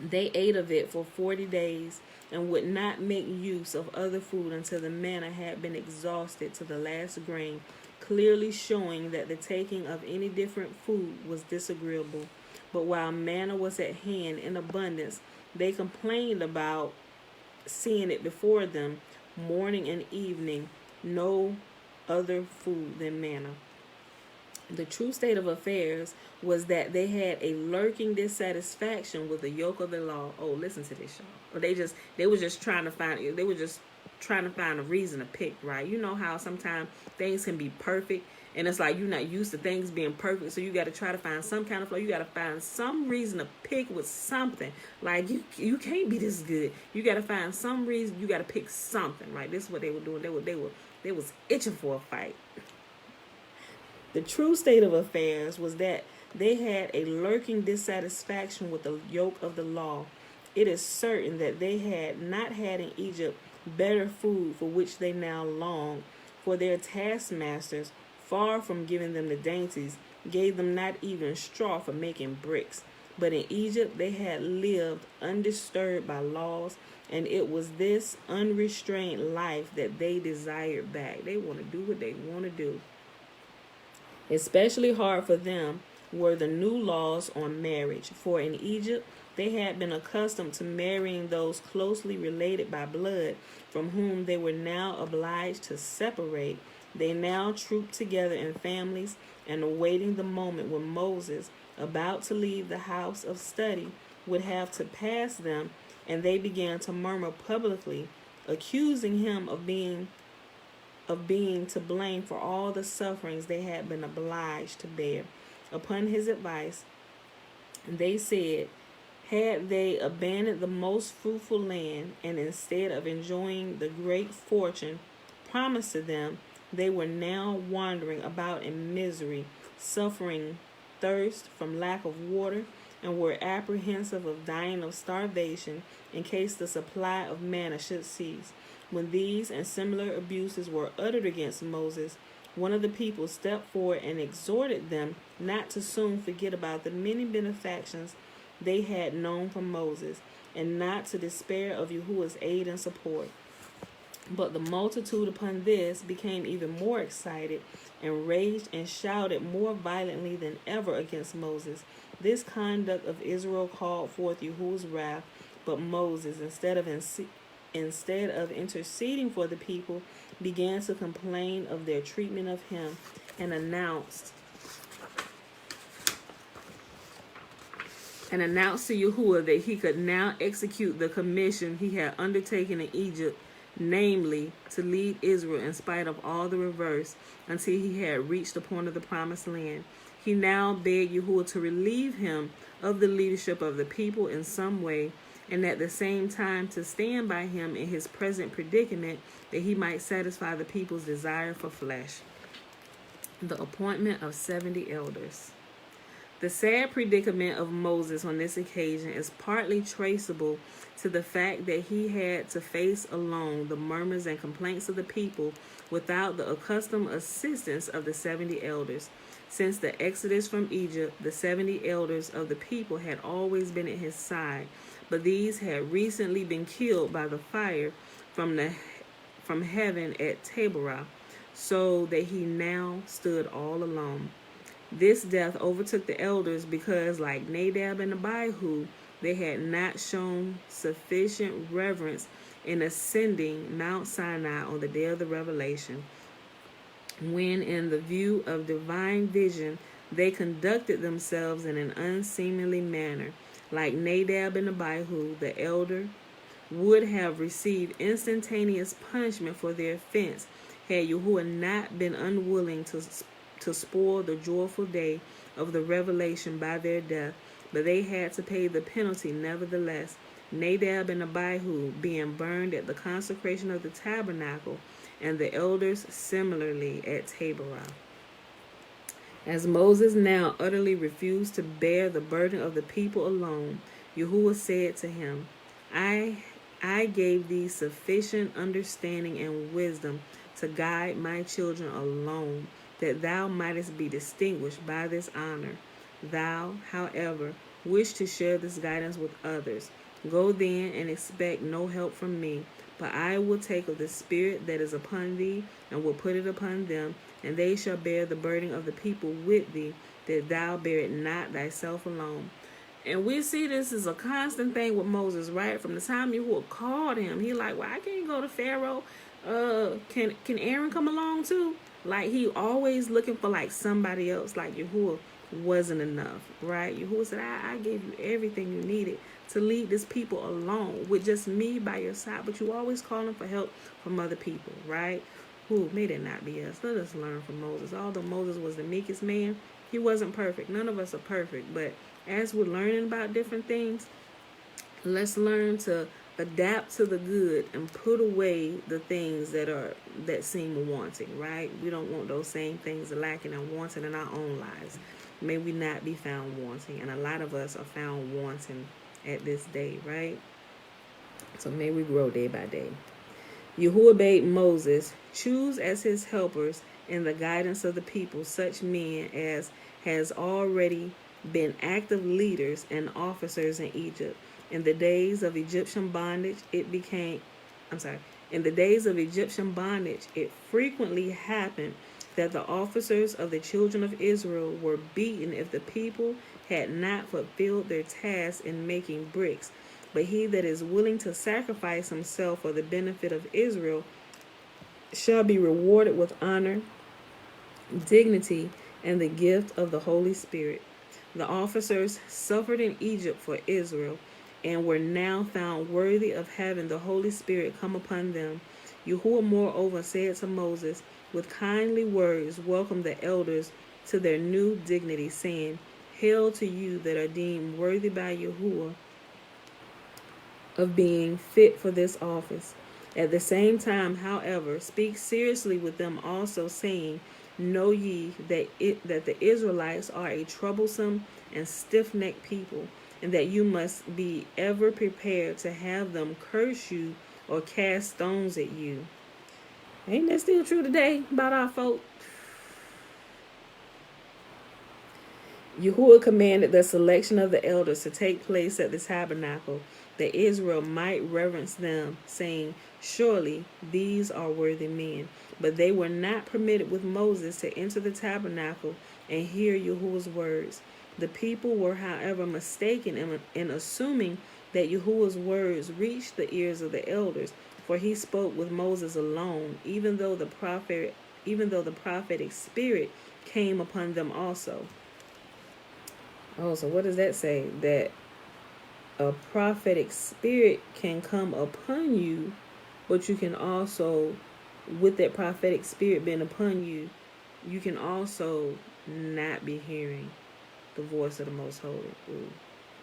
they ate of it for 40 days and would not make use of other food until the manna had been exhausted to the last grain, clearly showing that the taking of any different food was disagreeable. But while manna was at hand in abundance, they complained about seeing it before them morning and evening, no other food than manna. The true state of affairs was that they had a lurking dissatisfaction with the yoke of the law. Oh, listen to this, y'all. Or they were just trying to find a reason to pick, right? You know how sometimes things can be perfect, and it's like you're not used to things being perfect, so you got to try to find some kind of flaw. You got to find some reason to pick with something. Like you can't be this good. You got to find some reason. You got to pick something, right? This is what they were doing. They was itching for a fight. The true state of affairs was that they had a lurking dissatisfaction with the yoke of the law. It is certain that they had not had in Egypt better food for which they now longed, for their taskmasters, far from giving them the dainties, gave them not even straw for making bricks. But in Egypt they had lived undisturbed by laws, and it was this unrestrained life that they desired back. They want to do what they want to do. Especially hard for them were the new laws on marriage, for in Egypt they had been accustomed to marrying those closely related by blood, from whom they were now obliged to separate. They now trooped together in families, and awaiting the moment when Moses, about to leave the house of study, would have to pass them, and they began to murmur publicly, accusing him of being to blame for all the sufferings they had been obliged to bear. Upon his advice, they said, had they abandoned the most fruitful land, and instead of enjoying the great fortune promised to them, they were now wandering about in misery, suffering thirst from lack of water, and were apprehensive of dying of starvation in case the supply of manna should cease. When these and similar abuses were uttered against Moses, one of the people stepped forward and exhorted them not to soon forget about the many benefactions they had known from Moses, and not to despair of Yahuwah's aid and support. But the multitude upon this became even more excited, and raged and shouted more violently than ever against Moses. This conduct of Israel called forth Yahuwah's wrath, but Moses, instead of interceding for the people, began to complain of their treatment of him, and announced to Yahuwah that he could now execute the commission he had undertaken in Egypt, namely, to lead Israel in spite of all the reverse until he had reached the point of the promised land. He now begged Yahuwah to relieve him of the leadership of the people in some way, and at the same time to stand by him in his present predicament, that he might satisfy the people's desire for flesh. The appointment of 70 elders. The sad predicament of Moses on this occasion is partly traceable to the fact that he had to face alone the murmurs and complaints of the people without the accustomed assistance of the 70 elders. Since the exodus from Egypt, the 70 elders of the people had always been at his side, but these had recently been killed by the fire from heaven at Taberah, so that he now stood all alone. This death overtook the elders because, like Nadab and Abihu, they had not shown sufficient reverence in ascending Mount Sinai on the day of the revelation, when in the view of divine vision they conducted themselves in an unseemly manner. Like Nadab and Abihu, the elder would have received instantaneous punishment for their offense had Yahuwah not been unwilling to spoil the joyful day of the revelation by their death, but they had to pay the penalty nevertheless. Nadab and Abihu being burned at the consecration of the tabernacle, and the elders similarly at Taberah. As Moses now utterly refused to bear the burden of the people alone, Yahuwah said to him, I gave thee sufficient understanding and wisdom to guide my children alone, that thou mightest be distinguished by this honor. Thou, however, wish to share this guidance with others. Go then and expect no help from me, but I will take of the spirit that is upon thee, and will put it upon them, and they shall bear the burden of the people with thee, that thou bear it not thyself alone. And we see this is a constant thing with Moses, right? From the time Yahuwah called him, he like, well, I can't go to Pharaoh. Can Aaron come along too? Like, he always looking for like somebody else. Like Yahuwah wasn't enough, right? Yahuwah said, I gave you everything you needed to lead this people alone with just me by your side, but you always calling for help from other people, right? Who may that not be us? Let us learn from Moses. Although Moses was the meekest man, he wasn't perfect. None of us are perfect, but as we're learning about different things, let's learn to adapt to the good and put away the things that seem wanting, right? We don't want those same things lacking and wanting in our own lives. May we not be found wanting, and a lot of us are found wanting at this day, right? So may we grow day by day. Yahuwah bade Moses choose as his helpers in the guidance of the people such men as has already been active leaders and officers in Egypt. In the days of Egyptian bondage, it frequently happened that the officers of the children of Israel were beaten if the people had not fulfilled their task in making bricks. But he that is willing to sacrifice himself for the benefit of Israel shall be rewarded with honor, dignity, and the gift of the Holy Spirit. The officers suffered in Egypt for Israel, and were now found worthy of having the Holy Spirit come upon them. Yahuwah moreover said to Moses, with kindly words welcome the elders to their new dignity, saying, Hail to you that are deemed worthy by Yahuwah of being fit for this office. At the same time, however, speak seriously with them also, saying, Know ye that the Israelites are a troublesome and stiff-necked people, and that you must be ever prepared to have them curse you or cast stones at you. Ain't that still true today about our folk? Yahuwah commanded the selection of the elders to take place at the tabernacle, that Israel might reverence them, saying, Surely these are worthy men. But they were not permitted with Moses to enter the tabernacle and hear Yahuwah's words. The people were, however, mistaken in assuming that Yahuwah's words reached the ears of the elders, for he spoke with Moses alone, even though the prophetic spirit came upon them also. Oh, so what does that say? That a prophetic spirit can come upon you, but you can also, with that prophetic spirit being upon you, you can also not be hearing the voice of the Most Holy. Ooh,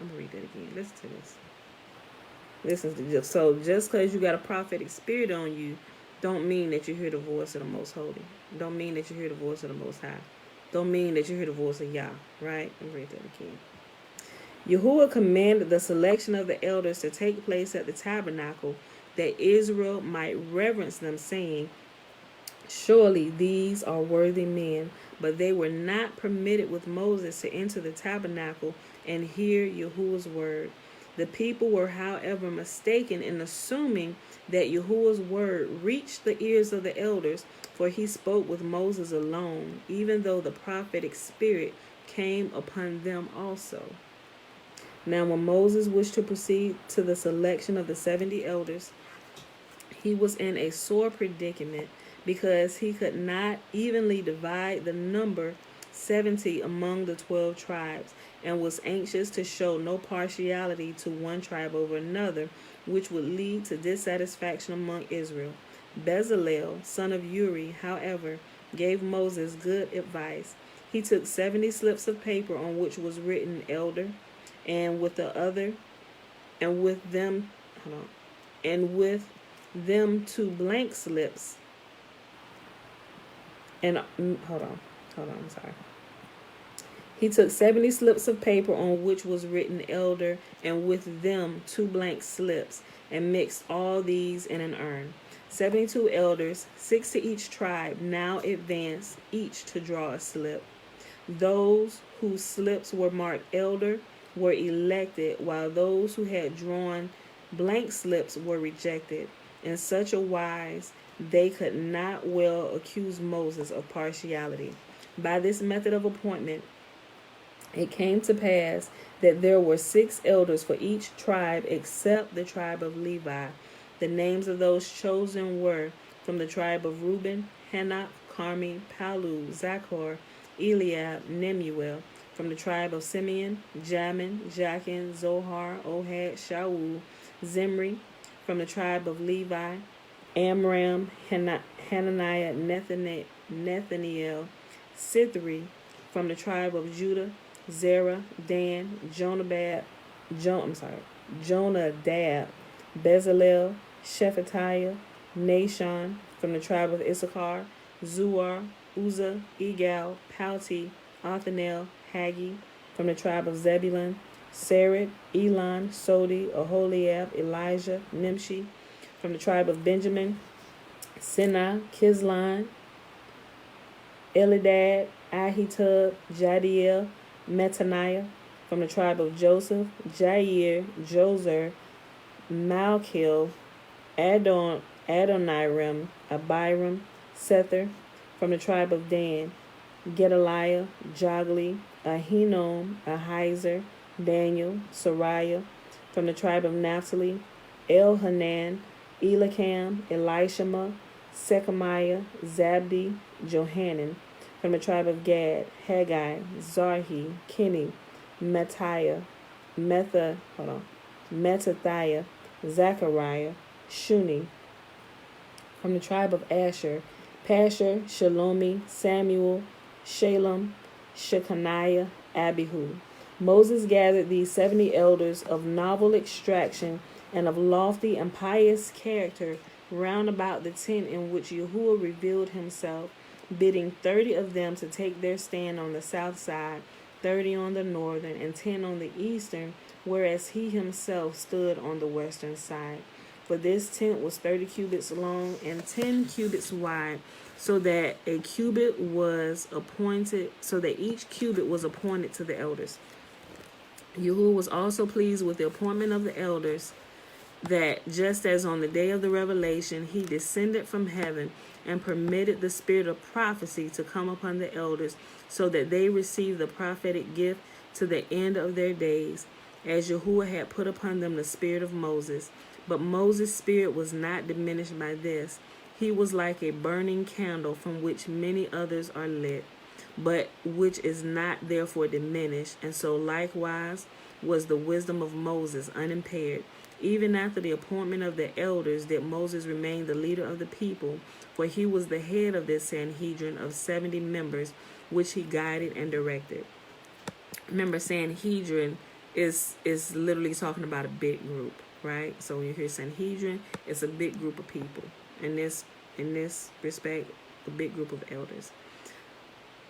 I'm going to read that again. Listen to this. Listen to this. So just because you got a prophetic spirit on you, don't mean that you hear the voice of the Most Holy. Don't mean that you hear the voice of the Most High. Don't mean that you hear the voice of Yah, right? Let me read that again. Yahuwah commanded the selection of the elders to take place at the tabernacle, that Israel might reverence them, saying, Surely these are worthy men. But they were not permitted with Moses to enter the tabernacle and hear Yahuwah's word. The people were, however, mistaken in assuming that Yahuwah's word reached the ears of the elders, for he spoke with Moses alone, even though the prophetic spirit came upon them also. Now when Moses wished to proceed to the selection of the 70 elders, he was in a sore predicament, because he could not evenly divide the number 70 among the 12 tribes, and was anxious to show no partiality to one tribe over another, which would lead to dissatisfaction among Israel. Bezalel, son of Uri, however, gave Moses good advice. He took 70 slips of paper on which was written elder, and with the other, and with them, and with them 2 blank slips. And hold on, I'm sorry. He took 70 slips of paper on which was written elder, and with them 2 blank slips, and mixed all these in an urn. 72 elders, 6 to each tribe, now advanced, each to draw a slip. Those whose slips were marked elder were elected, while those who had drawn blank slips were rejected. In such a wise, they could not well accuse Moses of partiality. By this method of appointment, it came to pass that there were 6 elders for each tribe except the tribe of Levi. The names of those chosen were from the tribe of Reuben, Hanok, Carmi, Palu, Zachor, Eliab, Nemuel. From the tribe of Simeon, Jamin, Jachin, Zohar, Ohad, Shaul, Zimri. From the tribe of Levi, Amram, Hananiah, Nathaniel, Sithri. From the tribe of Judah, Zerah, Dan, Jonadab, Bezalel, Shephatiah, Nashon. From the tribe of Issachar, Zuar, Uzzah, Egal, Palti, Othniel, Haggai. From the tribe of Zebulun, Sered, Elon, Sodi, Aholiab, Elijah, Nimshi. From the tribe of Benjamin, Sinah, Kizlan, Elidad, Ahitub, Jadiel, Metaniah. From the tribe of Joseph, Jair, Jozer, Malchil, Adoniram, Abiram, Sether. From the tribe of Dan, Gedaliah, Jogli, Ahinom, Ahiezer, Daniel, Sariah. From the tribe of Naphtali, Elhanan, Elikam, Elishama, Shechemiah, Zabdi, Johanan. From the tribe of Gad, Haggai, Zarhi, Kenny, Matthiah, Mattathiah, Zechariah, Shuni. From the tribe of Asher, Pasher, Shalomi, Samuel, Shalem, Shechaniah, Abihu. Moses gathered these 70 elders of novel extraction and of lofty and pious character round about the tent in which Yahuwah revealed himself, bidding 30 of them to take their stand on the south side, 30 on the northern, and 10 on the eastern, whereas he himself stood on the western side. For this tent was 30 cubits long and 10 cubits wide, so that each cubit was appointed to the elders. Yahuwah was also pleased with the appointment of the elders, that just as on the day of the revelation he descended from heaven and permitted the spirit of prophecy to come upon the elders, so that they received the prophetic gift to the end of their days, as Yahuwah had put upon them the spirit of Moses. But Moses' spirit was not diminished by this. He was like a burning candle from which many others are lit, but which is not therefore diminished. And so likewise was the wisdom of Moses unimpaired. Even after the appointment of the elders did Moses remain the leader of the people, for he was the head of this Sanhedrin of 70 members, which he guided and directed. Remember, Sanhedrin is literally talking about a big group, right? So when you hear Sanhedrin, it's a big group of people. In this respect, a big group of elders.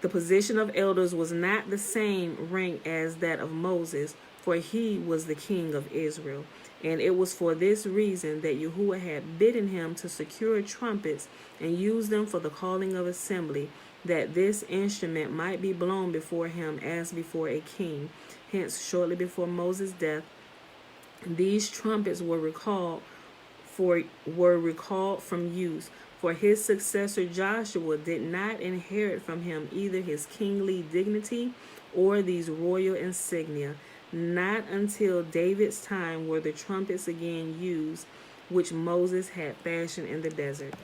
The position of elders was not the same rank as that of Moses, for he was the king of Israel. And it was for this reason that Yahuwah had bidden him to secure trumpets and use them for the calling of assembly, that this instrument might be blown before him as before a king. Hence, shortly before Moses' death, these trumpets were recalled from use. For his successor Joshua did not inherit from him either his kingly dignity or these royal insignia. Not until David's time were the trumpets again used, which Moses had fashioned in the desert.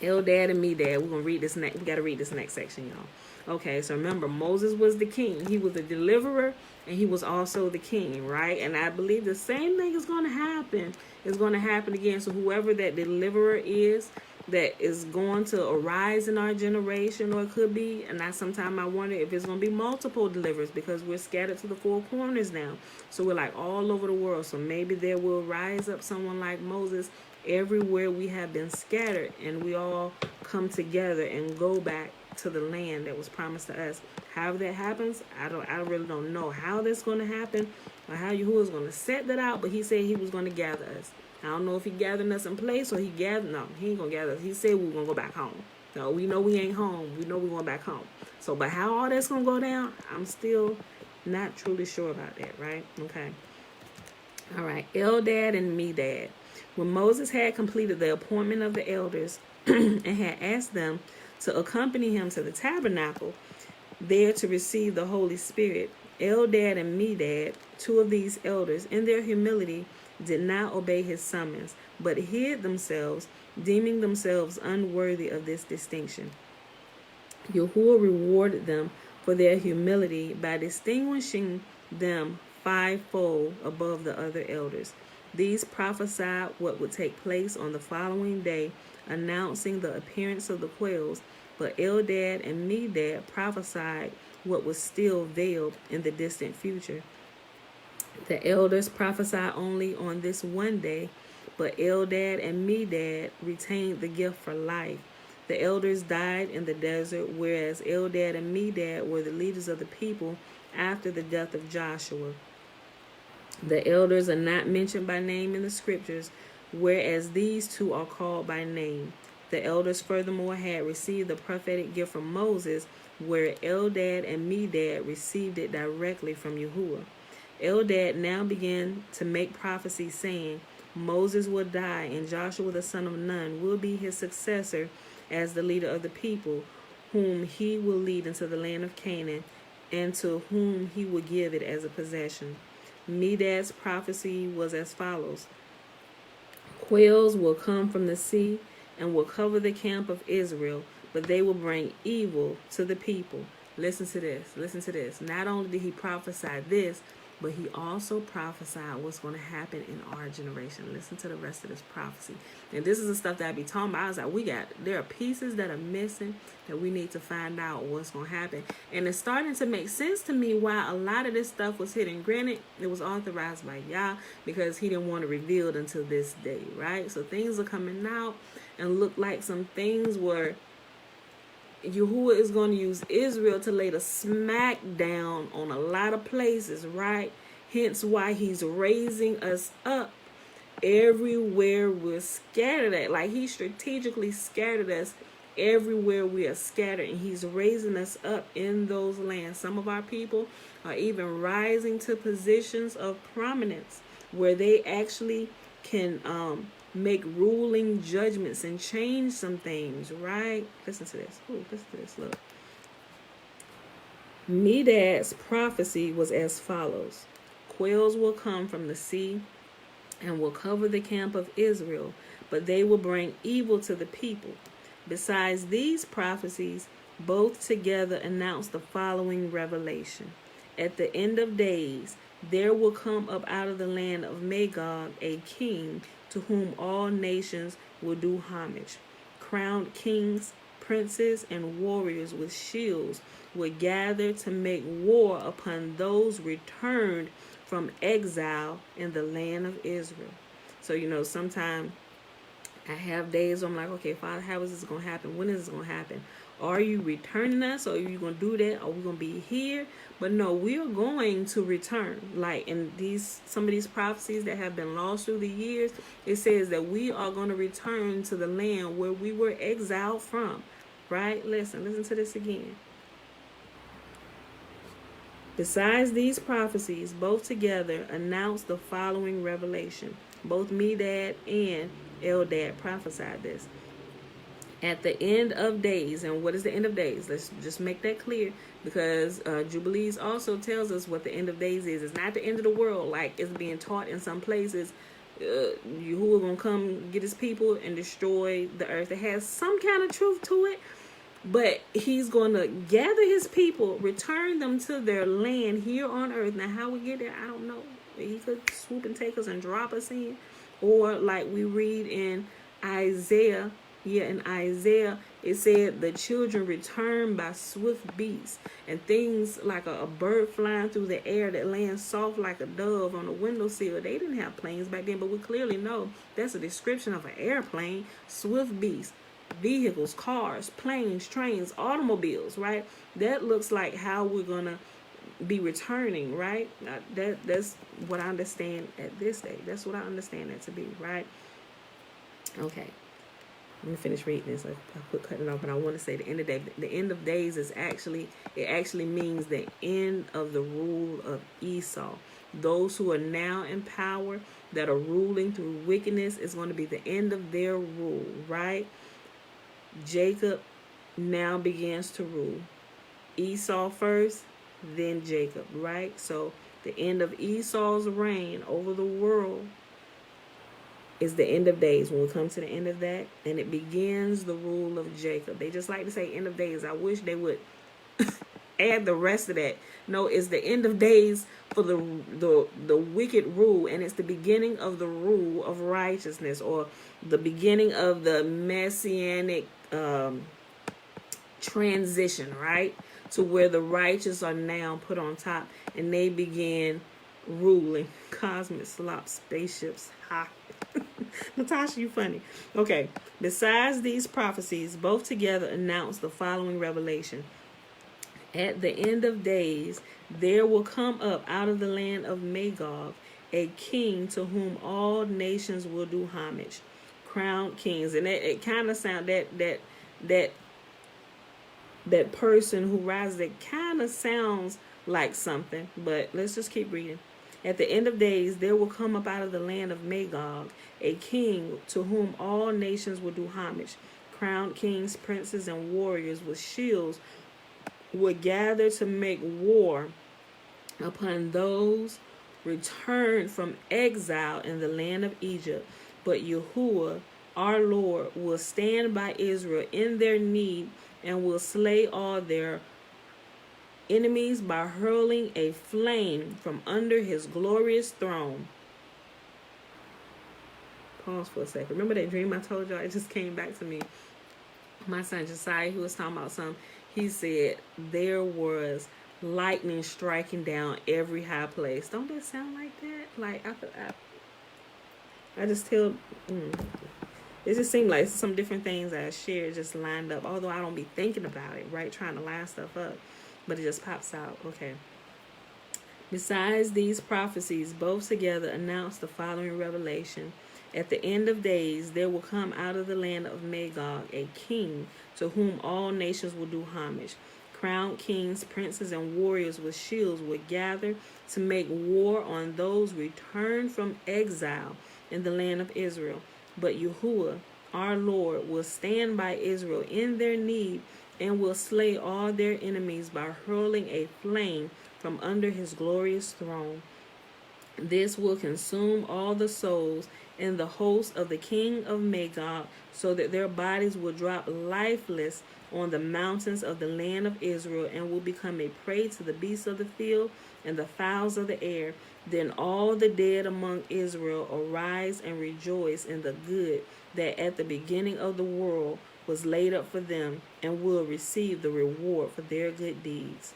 Eldad and Medad. We're gonna read this next. We gotta read this next section, y'all. Okay, so remember, Moses was the king. He was the deliverer, and he was also the king, right? And I believe the same thing is gonna happen. It's gonna happen again. So whoever that deliverer is, that is going to arise in our generation, or it could be, and sometimes I wonder if it's going to be multiple deliverers, because we're scattered to the four corners now. So we're like all over the world. So maybe there will rise up someone like Moses everywhere we have been scattered, and we all come together and go back to the land that was promised to us. However that happens, I really don't know how that's going to happen, or how Yahuwah is going to set that out, but he said he was going to gather us. I don't know if he gathered us in place, or he ain't gonna gather us. He said we were gonna go back home. No, we know we ain't home. We know we're going back home. So, but how all that's gonna go down, I'm still not truly sure about that, right? Okay. All right, Eldad and Medad. When Moses had completed the appointment of the elders and had asked them to accompany him to the tabernacle, there to receive the Holy Spirit, Eldad and Medad, two of these elders, in their humility, did not obey his summons, but hid themselves, deeming themselves unworthy of this distinction. Yahuwah rewarded them for their humility by distinguishing them fivefold above the other elders. These prophesied what would take place on the following day, announcing the appearance of the quails, but Eldad and Medad prophesied what was still veiled in the distant future. The elders prophesied only on this one day, but Eldad and Medad retained the gift for life. The elders died in the desert, whereas Eldad and Medad were the leaders of the people after the death of Joshua. The elders are not mentioned by name in the scriptures, whereas these two are called by name. The elders furthermore had received the prophetic gift from Moses, where Eldad and Medad received it directly from Yahuwah. Eldad now began to make prophecy, saying, Moses will die, and Joshua the son of Nun will be his successor as the leader of the people, whom he will lead into the land of Canaan, and to whom he will give it as a possession. Medad's prophecy was as follows. Quails will come from the sea and will cover the camp of Israel, but they will bring evil to the people. Listen to this. Listen to this. Not only did he prophesy this, but he also prophesied what's going to happen in our generation. Listen to the rest of this prophecy. And this is the stuff that I be talking about. I was like, there are pieces that are missing that we need to find out what's going to happen. And it's starting to make sense to me why a lot of this stuff was hidden. Granted, it was authorized by Yah because he didn't want to reveal it until this day, right? So things are coming out and look like some things were Yahuwah is going to use Israel to lay the smack down on a lot of places, right? Hence why he's raising us up everywhere we're scattered at. Like he strategically scattered us everywhere we are scattered, and he's raising us up in those lands. Some of our people are even rising to positions of prominence where they actually can make ruling judgments and change some things, right? Listen to this. Ooh, listen to this. Look. Medad's prophecy was as follows. Quails will come from the sea and will cover the camp of Israel, but they will bring evil to the people. Besides these prophecies, both together announce the following revelation. At the end of days, there will come up out of the land of Magog a king to whom all nations will do homage. Crowned kings, princes, and warriors with shields will gather to make war upon those returned from exile in the land of Israel. So, sometimes I have days where I'm like, okay, Father, how is this going to happen? When is this going to happen? Are you returning us, or are you going to do that? Are we going to be here? But no, we are going to return. Like in some of these prophecies that have been lost through the years, it says that we are going to return to the land where we were exiled from. Right? Listen to this again. Besides these prophecies, both together announce the following revelation. Both Medad and Eldad prophesied this. At the end of days, and what is the end of days? Let's just make that clear, because Jubilees also tells us what the end of days is. It's not the end of the world like it's being taught in some places Yahuwah gonna come get his people and destroy the earth. It has some kind of truth to it, but he's gonna gather his people, return them to their land here on earth. Now, how we get there, I don't know. He could swoop and take us and drop us in, or like we read in Isaiah. Yeah, in Isaiah, it said the children return by swift beasts, and things like a bird flying through the air that lands soft like a dove on a windowsill. They didn't have planes back then, but we clearly know that's a description of an airplane. Swift beasts, vehicles, cars, planes, trains, automobiles, right? That looks like how we're gonna be returning, right? That's what I understand at this day. That's what I understand that to be, right? Okay. Let me finish reading this. I quit cutting it off, but I want to say the end of day. The end of days is actually means the end of the rule of Esau. Those who are now in power, that are ruling through wickedness, is going to be the end of their rule, right? Jacob now begins to rule. Esau first, then Jacob, right? So the end of Esau's reign over the world is the end of days. When we come to the end of that, and it begins the rule of Jacob. They just like to say end of days. I wish they would add the rest of that. No, it's the end of days for the wicked rule, and it's the beginning of the rule of righteousness, or the beginning of the messianic transition, right? To where the righteous are now put on top, and they begin ruling. Cosmic slop spaceships. Ha. Natasha, you funny. Okay. Besides these prophecies, both together announce the following revelation. At the end of days, there will come up out of the land of Magog a king to whom all nations will do homage. Crowned kings. And it kind of sounds that person who rises, it kind of sounds like something, but let's just keep reading. At the end of days, there will come up out of the land of Magog a king to whom all nations will do homage. Crowned kings, princes, and warriors with shields will gather to make war upon those returned from exile in the land of Egypt. But Yahuwah, our Lord, will stand by Israel in their need and will slay all their enemies by hurling a flame from under his glorious throne. Pause for a second. Remember that dream I told y'all? It just came back to me. My son Josiah, who was talking about something, he said there was lightning striking down every high place. Don't that sound like that? Like I just tell. It just seemed like some different things I shared just lined up. Although I don't be thinking about it, right? Trying to line stuff up. But it just pops out. Okay. Besides these prophecies, both together announce the following revelation. At the end of days, there will come out of the land of Magog a king to whom all nations will do homage. Crowned kings, princes, and warriors with shields will gather to make war on those returned from exile in the land of Israel. But Yahuwah, our Lord, will stand by Israel in their need and will slay all their enemies by hurling a flame from under his glorious throne. This will consume all the souls in the host of the king of Magog, so that their bodies will drop lifeless on the mountains of the land of Israel and will become a prey to the beasts of the field and the fowls of the air. Then all the dead among Israel arise and rejoice in the good that at the beginning of the world was laid up for them, and will receive the reward for their good deeds.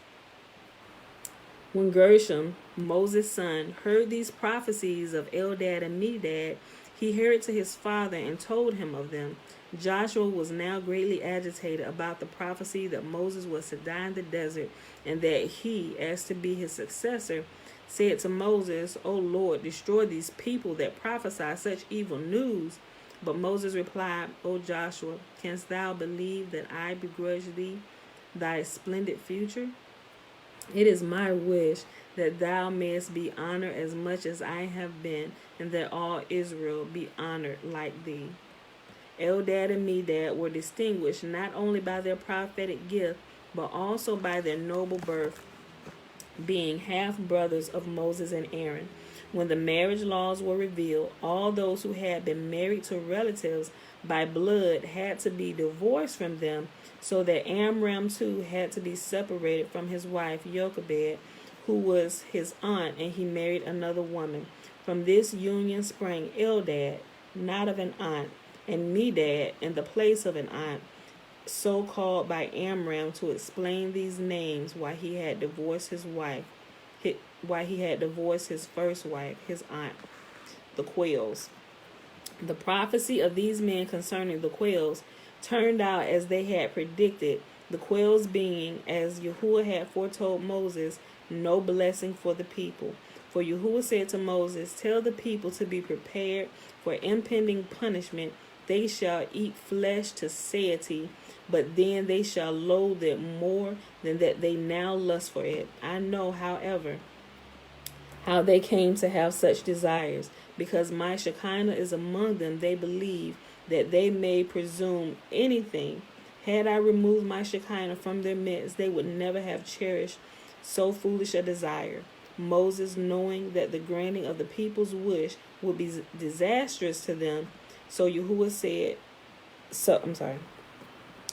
When Gershom, Moses' son, heard these prophecies of Eldad and Medad, he hurried to his father and told him of them. Joshua was now greatly agitated about the prophecy that Moses was to die in the desert, and that he, as to be his successor, said to Moses, O Lord, destroy these people that prophesy such evil news. But Moses replied, O Joshua, canst thou believe that I begrudge thee thy splendid future? It is my wish that thou mayest be honored as much as I have been, and that all Israel be honored like thee. Eldad and Medad were distinguished not only by their prophetic gift, but also by their noble birth, being half-brothers of Moses and Aaron. When the marriage laws were revealed, all those who had been married to relatives by blood had to be divorced from them, so that Amram too had to be separated from his wife Jochebed, who was his aunt, and he married another woman. From this union sprang Eldad, not of an aunt, and Medad in the place of an aunt, so called by Amram to explain these names why he had divorced his first wife, his aunt, the quails. The prophecy of these men concerning the quails turned out as they had predicted, the quails being, as Yahuwah had foretold Moses, no blessing for the people. For Yahuwah said to Moses, tell the people to be prepared for impending punishment. They shall eat flesh to satiety, but then they shall loathe it more than that they now lust for it. I know, however, how they came to have such desires. Because my Shekinah is among them, they believe that they may presume anything. Had I removed my Shekinah from their midst, they would never have cherished so foolish a desire. Moses, knowing that the granting of the people's wish would be disastrous to them,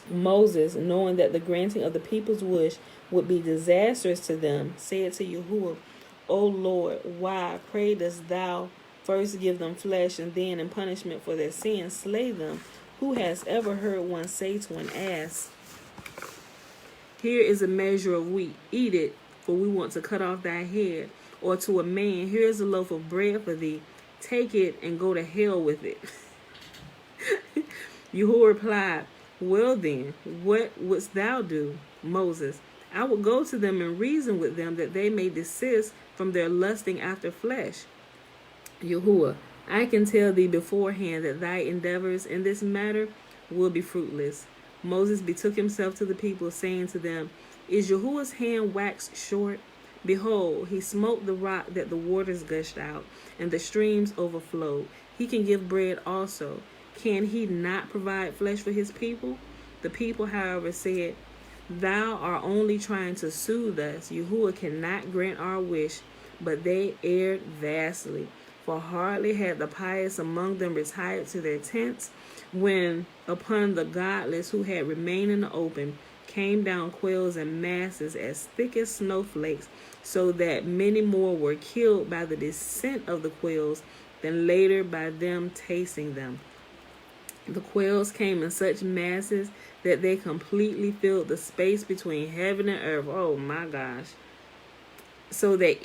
Moses, knowing that the granting of the people's wish would be disastrous to them, said to Yahuwah, O Lord, why, pray, dost thou first give them flesh, and then in punishment for their sins slay them? Who has ever heard one say to an ass, here is a measure of wheat, eat it, for we want to cut off thy head? Or to a man, here is a loaf of bread for thee, take it and go to hell with it. Yahuwah replied, well then, what wouldst thou do? Moses, I will go to them and reason with them, that they may desist from their lusting after flesh. Yahuwah, I can tell thee beforehand that thy endeavors in this matter will be fruitless. Moses betook himself to the people, saying to them, is Yahuwah's hand waxed short? Behold, he smote the rock that the waters gushed out, and the streams overflowed. He can give bread also. Can he not provide flesh for his people? The people, however, said, thou art only trying to soothe us. Yahuwah cannot grant our wish. But they erred vastly. For hardly had the pious among them retired to their tents, when upon the godless who had remained in the open came down quails in masses as thick as snowflakes, so that many more were killed by the descent of the quails than later by them tasting them. The quails came in such masses that they completely filled the space between heaven and earth. Oh my gosh. So that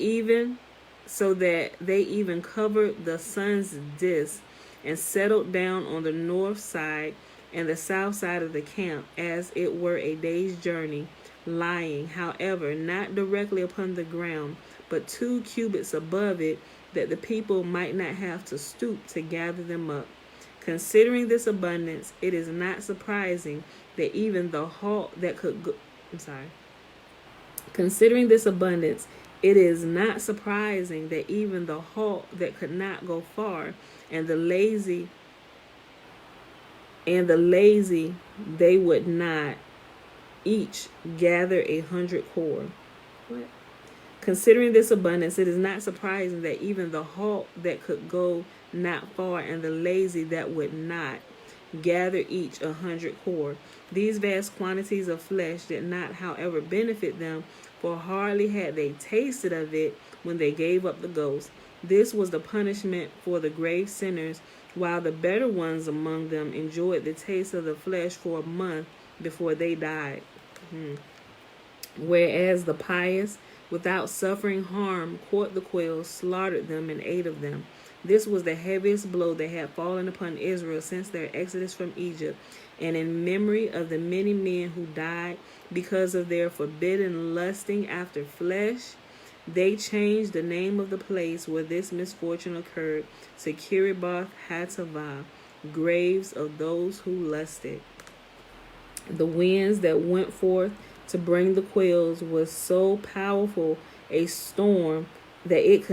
they even covered the sun's disk and settled down on the north side and the south side of the camp, as it were a day's journey, lying, however, not directly upon the ground, but 2 cubits above it, that the people might not have to stoop to gather them up. Considering this abundance, it is not surprising that even the halt that could go, Considering this abundance, it is not surprising that even the halt that could not go far, and the lazy, they would not each gather 100 core. What? Considering this abundance, it is not surprising that even the halt that could go not far, and the lazy that would not gather each 100 core. These vast quantities of flesh did not, however, benefit them, for hardly had they tasted of it when they gave up the ghost. This was the punishment for the grave sinners, while the better ones among them enjoyed the taste of the flesh for a month before they died. Whereas the pious, without suffering harm, caught the quails, slaughtered them, and ate of them. This was the heaviest blow that had fallen upon Israel since their exodus from Egypt, and in memory of the many men who died because of their forbidden lusting after flesh, they changed the name of the place where this misfortune occurred to Kiribath Hatavah, graves of those who lusted. The winds that went forth to bring the quails was so powerful a storm that it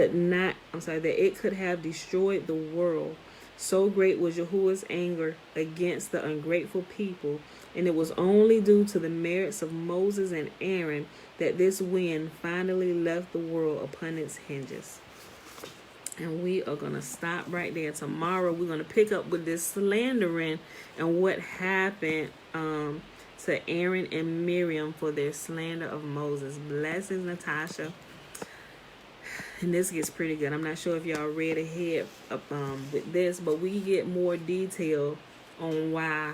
could have destroyed the world. So great was Yahuwah's anger against the ungrateful people, and it was only due to the merits of Moses and Aaron that this wind finally left the world upon its hinges. And we are going to stop right there. Tomorrow we're going to pick up with this slandering and what happened to Aaron and Miriam for their slander of Moses. Blessings, Natasha. And this gets pretty good. I'm not sure if y'all read ahead with this, but we get more detail on why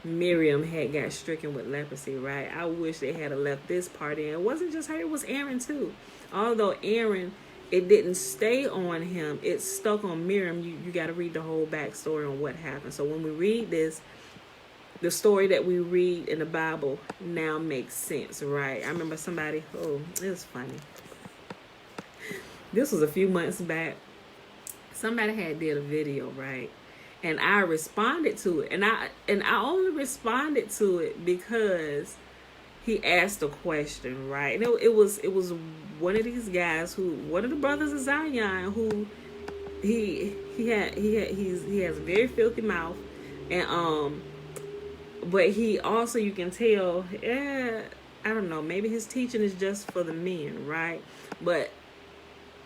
Miriam had got stricken with leprosy, right? I wish they had left this part in. It wasn't just her, it was Aaron too. Although Aaron, it didn't stay on him, it stuck on Miriam. You got to read the whole backstory on what happened. So when we read this, the story that we read in the Bible now makes sense, right? I remember somebody, it was funny. This was a few months back. Somebody had did a video, right? And I responded to it. And I only responded to it because he asked a question, right? And it was one of these guys one of the brothers of Zion who he has a very filthy mouth, and but he also, you can tell, I don't know, maybe his teaching is just for the men, right? But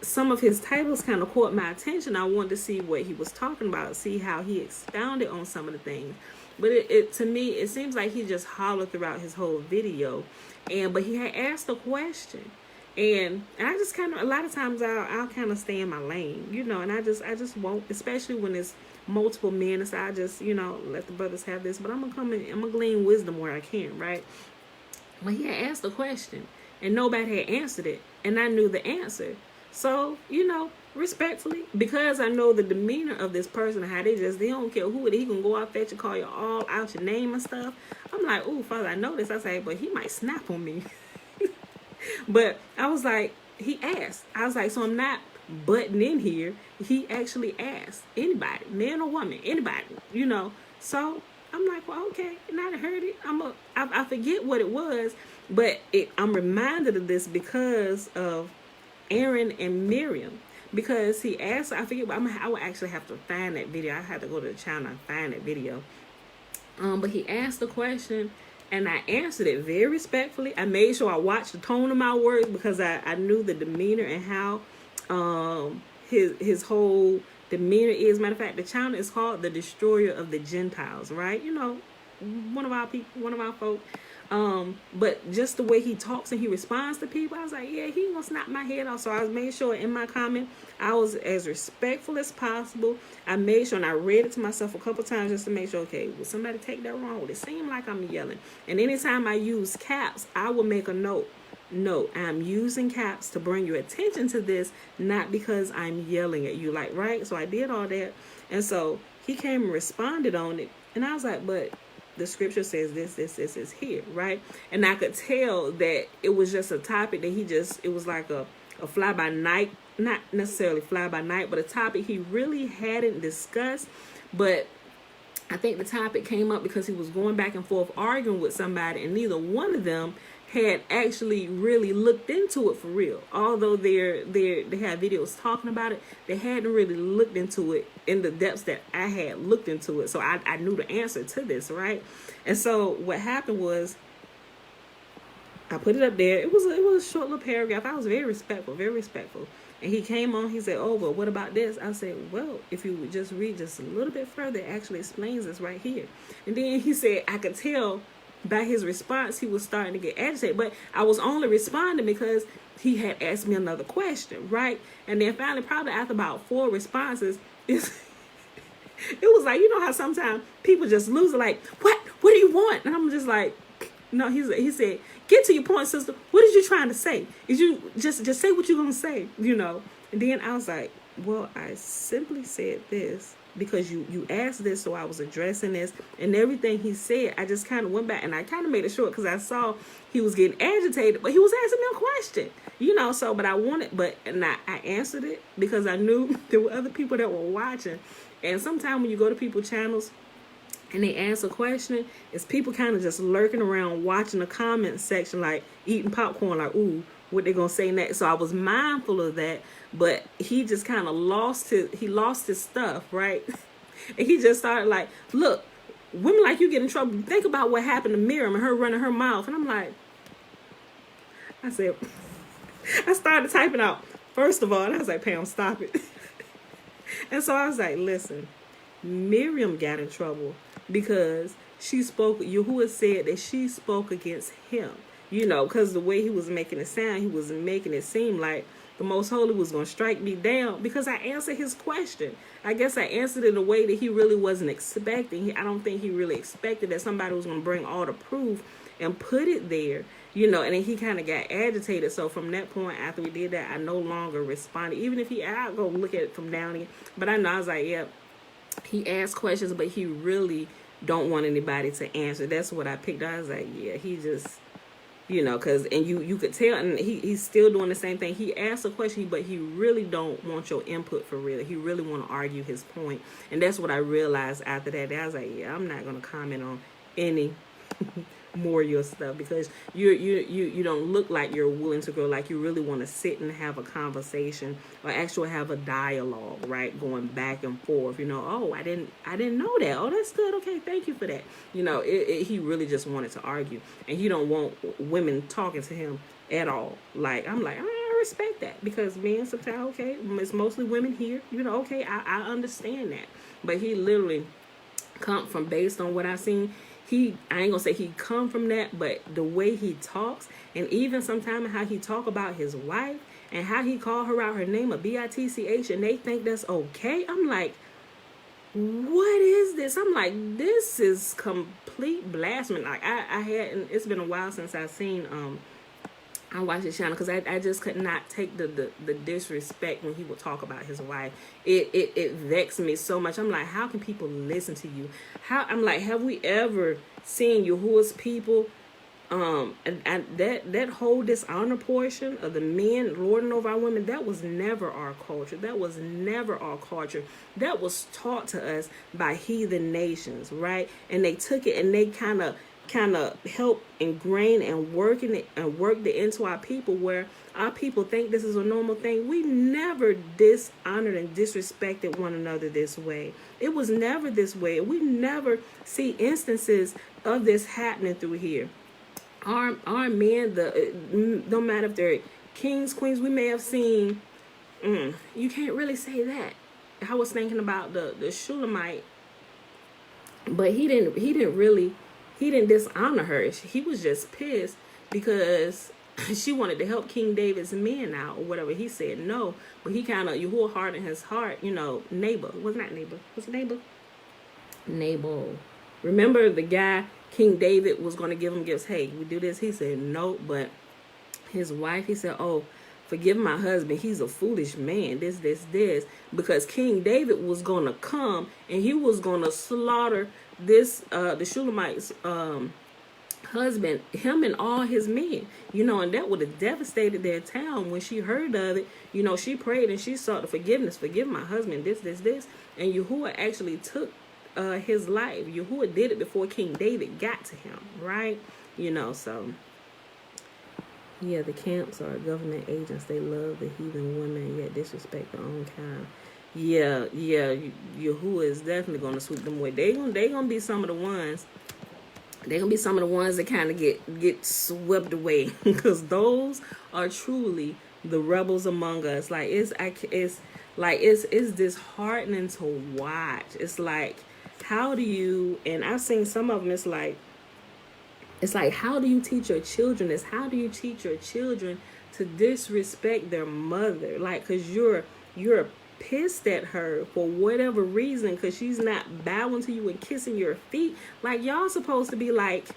some of his titles kind of caught my attention. I wanted to see what he was talking about, see how he expounded on some of the things. But it to me, it seems like he just hollered throughout his whole video. But he had asked a question. And I just kind of, a lot of times I'll kind of stay in my lane, and I just won't, especially when it's multiple men. So I just, let the brothers have this. But I'm going to glean wisdom where I can, right? But he had asked a question and nobody had answered it. And I knew the answer. So, respectfully, because I know the demeanor of this person, how they don't care who it is, he can go out fetch and call you all out your name and stuff. I'm like, oh, Father, I know this. I say, but he might snap on me. But I was like, he asked. I was like, so I'm not butting in here. He actually asked anybody, man or woman, anybody, So I'm like, well, okay, and I heard it. I forget what it was, but I'm reminded of this because of Aaron and Miriam, because he asked, I forget, I would actually have to find that video. I had to go to the channel and find that video. But he asked the question and I answered it very respectfully. I made sure I watched the tone of my words because I knew the demeanor and how his whole demeanor is. Matter of fact, the channel is called The Destroyer of the Gentiles, right? One of our people, one of our folk. But just the way he talks and he responds to people, I was like, yeah, he gonna snap my head off. So I made sure in my comment I was as respectful as possible. I made sure, and I read it to myself a couple times just to make sure, okay, will somebody take that wrong? Would it seem like I'm yelling? And anytime I use caps, I will make a note. No, I'm using caps to bring your attention to this, not because I'm yelling at you, like, right? So I did all that. And so he came and responded on it. And I was like, but the scripture says this is here, right? And I could tell that it was just a topic that it was like a fly by night, not necessarily fly by night, but a topic he really hadn't discussed. But I think the topic came up because he was going back and forth arguing with somebody, and neither one of them had actually really looked into it for real. Although they had videos talking about it, they hadn't really looked into it in the depths that I had looked into it. So I knew the answer to this, right? And so what happened was I put it up there. It was a short little paragraph. I was very respectful, very respectful. And he came on, he said, oh, well, what about this? I said, well, if you would just read just a little bit further, it actually explains this right here. And then he said, I could tell by his response, he was starting to get agitated. But I was only responding because he had asked me another question, right? And then finally, probably after about 4 responses, it was like, how sometimes people just lose it, like, what do you want? And I'm just like, no, he said, get to your point, sister. What is you trying to say? Is you just say what you're going to say, And then I was like, well, I simply said this because you asked this, so I was addressing this. And everything he said, I just kind of went back and I kind of made it short because I saw he was getting agitated, but he was asking me a question, so, but I answered it because I knew there were other people that were watching. And sometimes when you go to people's channels and they ask a question, it's people kind of just lurking around watching the comment section, like eating popcorn, like, ooh, what they gonna say next. So I was mindful of that, but he just kind of lost his stuff, right? And he just started like, look, women like you get in trouble. Think about what happened to Miriam and her running her mouth. And I'm like, I started typing out, First of all, and I was like, Pam, stop it. And so I was like, listen, Miriam got in trouble because she spoke, Yahuwah said that she spoke against him. You know, because the way he was making it sound, he was making it seem like the Most Holy was going to strike me down because I answered his question. I guess I answered it in a way that he really wasn't expecting. I don't think he really expected that somebody was going to bring all the proof and put it there, you know, and then he kind of got agitated. So from that point, after we did that, I no longer responded. Even if I'll go look at it from down here. But I know, I was like, yeah, he asked questions, but he really don't want anybody to answer. That's what I picked up. I was like, yeah, he just... You know, because, and you could tell, and he's still doing the same thing. He asked a question, but he really don't want your input for real. He really want to argue his point. And that's what I realized after that. I was like, yeah, I'm not going to comment on any more of your stuff because you don't look like you're willing to grow, like you really want to sit and have a conversation or actually have a dialogue, right? Going back and forth, you know, oh, I didn't know that. Oh, that's good. Okay, thank you for that. You know, he really just wanted to argue, and he don't want women talking to him at all. Like, I'm like, I respect that because men sometimes, okay, it's mostly women here, you know, okay, I understand that. But he literally come from, based on what I've seen, I ain't gonna say he come from that, but the way he talks, and even sometimes how he talk about his wife and how he call her out her name of bitch, and they think that's okay. I'm like, what is this? I'm like, this is complete blasphemy. Like I had, and it's been a while since I've seen I watched his channel because I just could not take the disrespect when he would talk about his wife. It vexed me so much. I'm like, how can people listen to you? I'm like, have we ever seen Yahuwah's people? And that whole dishonor portion of the men lording over our women, that was never our culture. That was never our culture. That was taught to us by heathen nations, right? And they took it and they kind of help ingrain and worked it into our people, where our people think this is a normal thing. We never dishonored and disrespected one another this way. It was never this way. We never see instances of this happening through here. Our men, no matter if they're kings, queens, we may have seen. You can't really say that. I was thinking about the Shulamite, but he didn't dishonor her. He was just pissed because she wanted to help King David's men out or whatever. He said no, but he kind of, Yahuwah hardened his heart. You know, Nabal. Remember the guy, King David was going to give him gifts. Hey, we do this. He said no, but his wife, he said, oh, forgive my husband. He's a foolish man. This. Because King David was going to come and he was going to slaughter this the Shulamite's husband, him and all his men, you know, and that would have devastated their town. When she heard of it, you know, she prayed and she sought the forgiveness. Forgive my husband, this, and Yahuwah actually took his life. Yahuwah did it before King David got to him, right? You know, so yeah, the camps are government agents. They love the heathen women, yet disrespect their own kind. Yeah, Yahuwah is definitely gonna sweep them away. They gonna be some of the ones. They're gonna be some of the ones that kind of get swept away, because those are truly the rebels among us. Like it's disheartening to watch. It's like, how do you? And I've seen some of them. It's like, how do you teach your children this? How do you teach your children to disrespect their mother? Like, cause you're pissed at her for whatever reason, because she's not bowing to you and kissing your feet. Like, y'all supposed to be like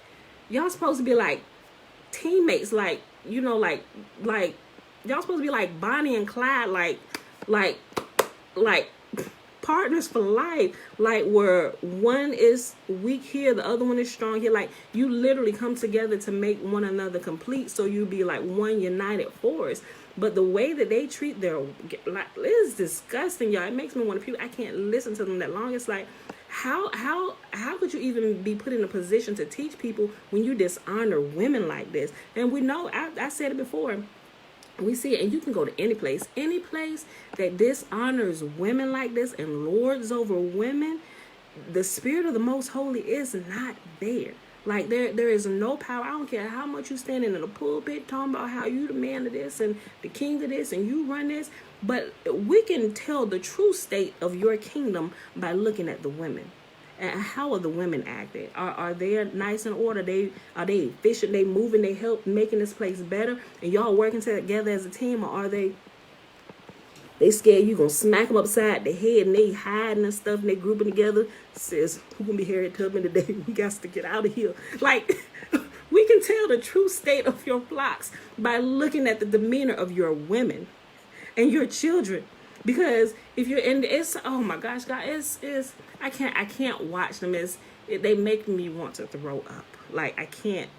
teammates, like, you know, like y'all supposed to be like Bonnie and Clyde, like partners for life, like where one is weak here, the other one is strong here. Like, you literally come together to make one another complete, so you be like one united force. But the way that they treat their, like, it's disgusting, y'all. It makes me want to puke. I can't listen to them that long. It's like, how could you even be put in a position to teach people when you dishonor women like this? And we know, I said it before, we see it, and you can go to any place that dishonors women like this and lords over women. The spirit of the Most Holy is not there. Like there is no power. I don't care how much you standing in the pulpit talking about how you the man of this and the king of this and you run this. But we can tell the true state of your kingdom by looking at the women. And how are the women acting? Are they nice and order? Are they efficient? They moving? They help making this place better? And y'all working together as a team, or are they scared you gonna smack them upside the head and they hiding and stuff and they grouping together? Says, who gonna be Harriet Tubman today? We got to get out of here. Like, we can tell the true state of your flocks by looking at the demeanor of your women and your children. Because if you're in, it's, oh my gosh, God, it's I can't watch them. They make me want to throw up. Like, I can't.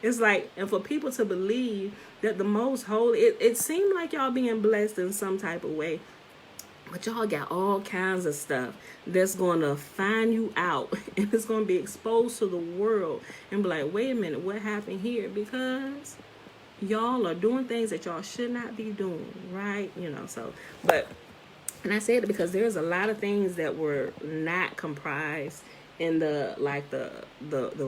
It's like, and for people to believe that the most holy, it seemed like y'all being blessed in some type of way, but y'all got all kinds of stuff that's going to find you out, and it's going to be exposed to the world and be like, wait a minute, what happened here? Because y'all are doing things that y'all should not be doing, right? So, but, and I said it because there's a lot of things that were not comprised in the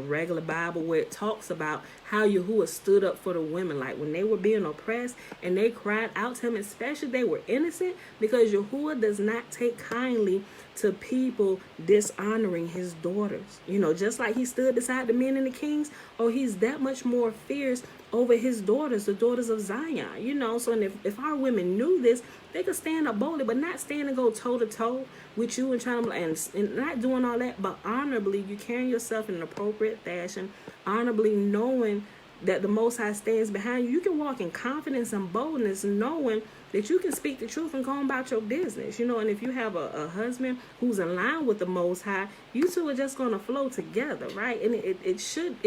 regular Bible, where it talks about how Yahuwah stood up for the women, like when they were being oppressed and they cried out to him, especially they were innocent, because Yahuwah does not take kindly to people dishonoring his daughters. Just like he stood beside the men and the kings, he's that much more fierce over his daughters, the daughters of Zion. So, and if our women knew this, they could stand up boldly, but not stand and go toe to toe with you and trying to, and not doing all that, but honorably, you carrying yourself in an appropriate fashion, honorably knowing that the Most High stands behind you. You can walk in confidence and boldness, knowing that you can speak the truth and go about your business. And if you have a husband who's in line with the Most High, you two are just going to flow together, right? And it should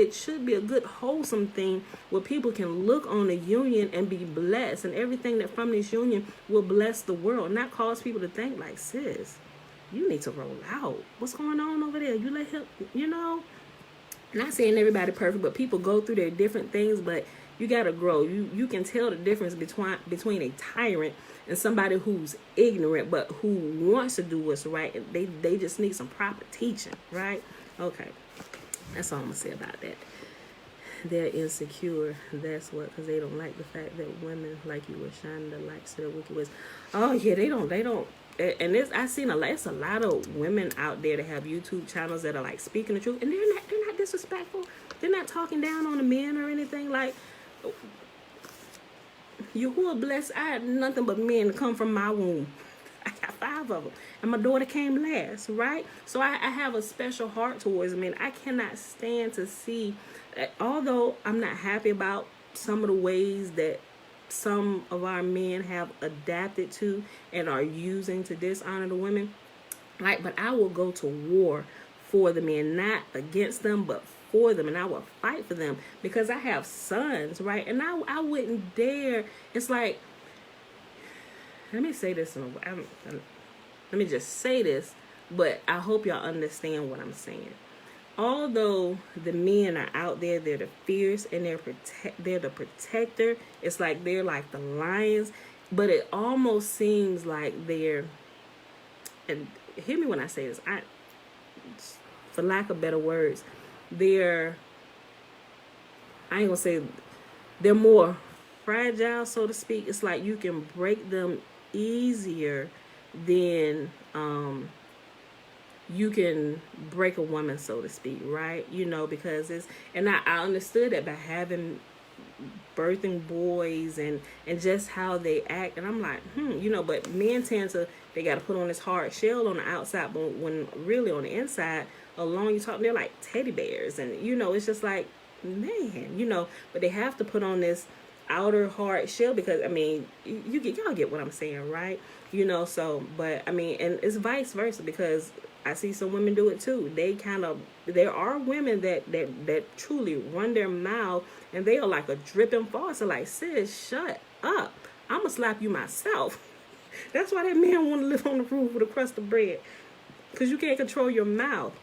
be a good, wholesome thing where people can look on a union and be blessed, and everything that from this union will bless the world, not cause people to think like, sis, you need to roll out. What's going on over there? You let him, Not saying everybody perfect, but people go through their different things, but you got to grow. You can tell the difference between a tyrant and somebody who's ignorant, but who wants to do what's right. They just need some proper teaching, right? Okay. That's all I'm going to say about that. They're insecure. That's what, because they don't like the fact that women like you were shining the lights to their wicked ways. Oh, yeah, they don't. And I've seen it's a lot of women out there that have YouTube channels that are like speaking the truth, and they're not disrespectful. They're not talking down on the men or anything. Like, Yahuwah bless. I had nothing but men to come from my womb. I got 5 of them, and my daughter came last, right? So I have a special heart towards men. I cannot stand to see, although I'm not happy about some of the ways that some of our men have adapted to and are using to dishonor the women, but I will go to war for the men, not against them, but for them, and I will fight for them because I have sons, right? And I wouldn't dare. It's like, let me say this let me just say this, but I hope y'all understand what I'm saying. Although the men are out there, they're the fierce and they're the protector. It's like they're like the lions, but it almost seems like they're, and hear me when I say this, for lack of better words, I ain't gonna say, they're more fragile, so to speak. It's like you can break them easier than you can break a woman, so to speak, right? Because and I understood that by having birthing boys and just how they act, and I'm like, but men tend to, they got to put on this hard shell on the outside, but when really on the inside, alone you talk, they're like teddy bears, and it's just like, man, but they have to put on this outer hard shell because y'all get what I'm saying, right? So, but and it's vice versa, because I see some women do it too. There are women that truly run their mouth, and they are like a dripping faucet. Like, sis, shut up. I'm gonna slap you myself. That's why that man want to live on the roof with a crust of bread, because you can't control your mouth.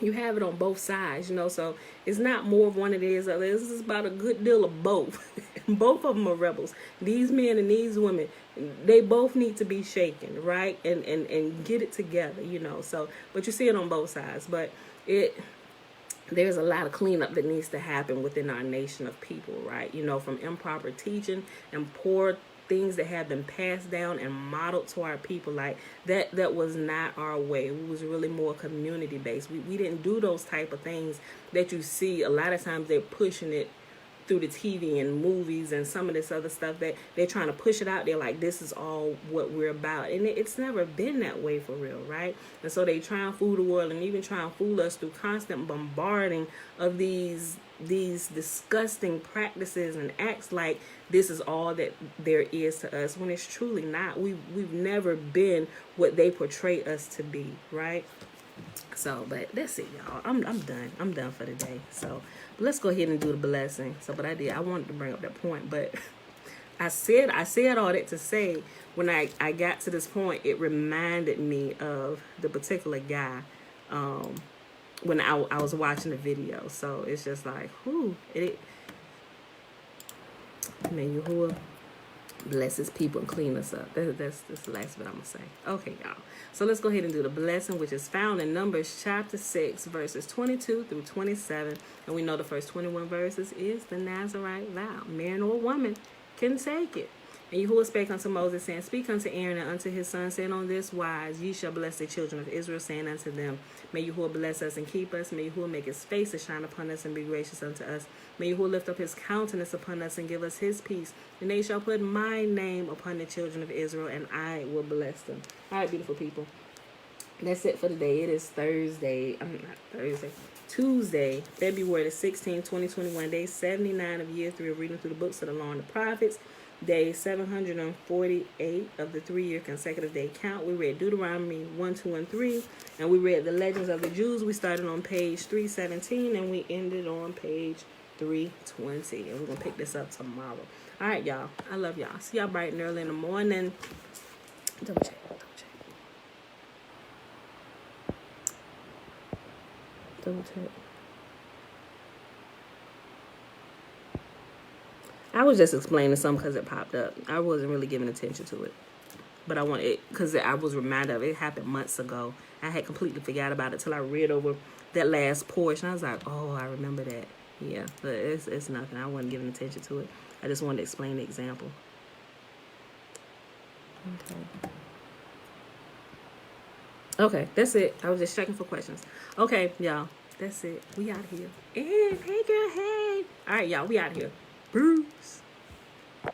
You have it on both sides, so it's not more of one of these other. This is about a good deal of both. Both of them are rebels. These men and these women, they both need to be shaken, right? And get it together, So, but you see it on both sides. But there's a lot of cleanup that needs to happen within our nation of people, right? You know, from improper teaching and poor things that have been passed down and modeled to our people. Like that was not our way. We was really more community based. We didn't do those type of things that you see. A lot of times they're pushing it through the TV and movies and some of this other stuff that they're trying to push it out there like this is all what we're about, and it's never been that way for real, right? And so they try and fool the world and even try and fool us through constant bombarding of these disgusting practices and acts like this is all that there is to us, when it's truly not. We've never been what they portray us to be, right? So, but that's it, y'all. I'm done. I'm done for the day. So, let's go ahead and do the blessing. So, but I wanted to bring up that point, but I said all that to say when I got to this point, it reminded me of the particular guy when I was watching the video. So it's just like, whoo, may Yahuwah bless his people and clean us up. That's the last bit I'm going to say. Okay, y'all. So let's go ahead and do the blessing, which is found in Numbers chapter 6, verses 22 through 27. And we know the first 21 verses is the Nazarite vow. Man or woman can take it. And Yahuwah spake unto Moses, saying, Speak unto Aaron and unto his sons, saying, On this wise ye shall bless the children of Israel, saying unto them, May Yahuwah bless us and keep us. May Yahuwah make his face to shine upon us and be gracious unto us. May Yahuwah lift up his countenance upon us and give us his peace. And they shall put my name upon the children of Israel, and I will bless them. All right, beautiful people. That's it for today. It is Tuesday, February the 16th, 2021, day 79 of year 3 of reading through the books of the law and the prophets. Day 748 of the 3-year consecutive day count. We read Deuteronomy 1, 2, and 3, and we read the Legends of the Jews. We started on page 317, and we ended on page 320, and we're going to pick this up tomorrow. All right, y'all. I love y'all. See y'all bright and early in the morning. Double check. I was just explaining something because it popped up. I wasn't really giving attention to it. But I want it because I was reminded of it. It happened months ago. I had completely forgot about it till I read over that last portion. I was like, oh, I remember that. Yeah, but it's nothing. I wasn't giving attention to it. I just wanted to explain the example. Okay, that's it. I was just checking for questions. Okay, y'all. That's it. We out here. Hey, girl, hey. All right, y'all. We out here. Bruce.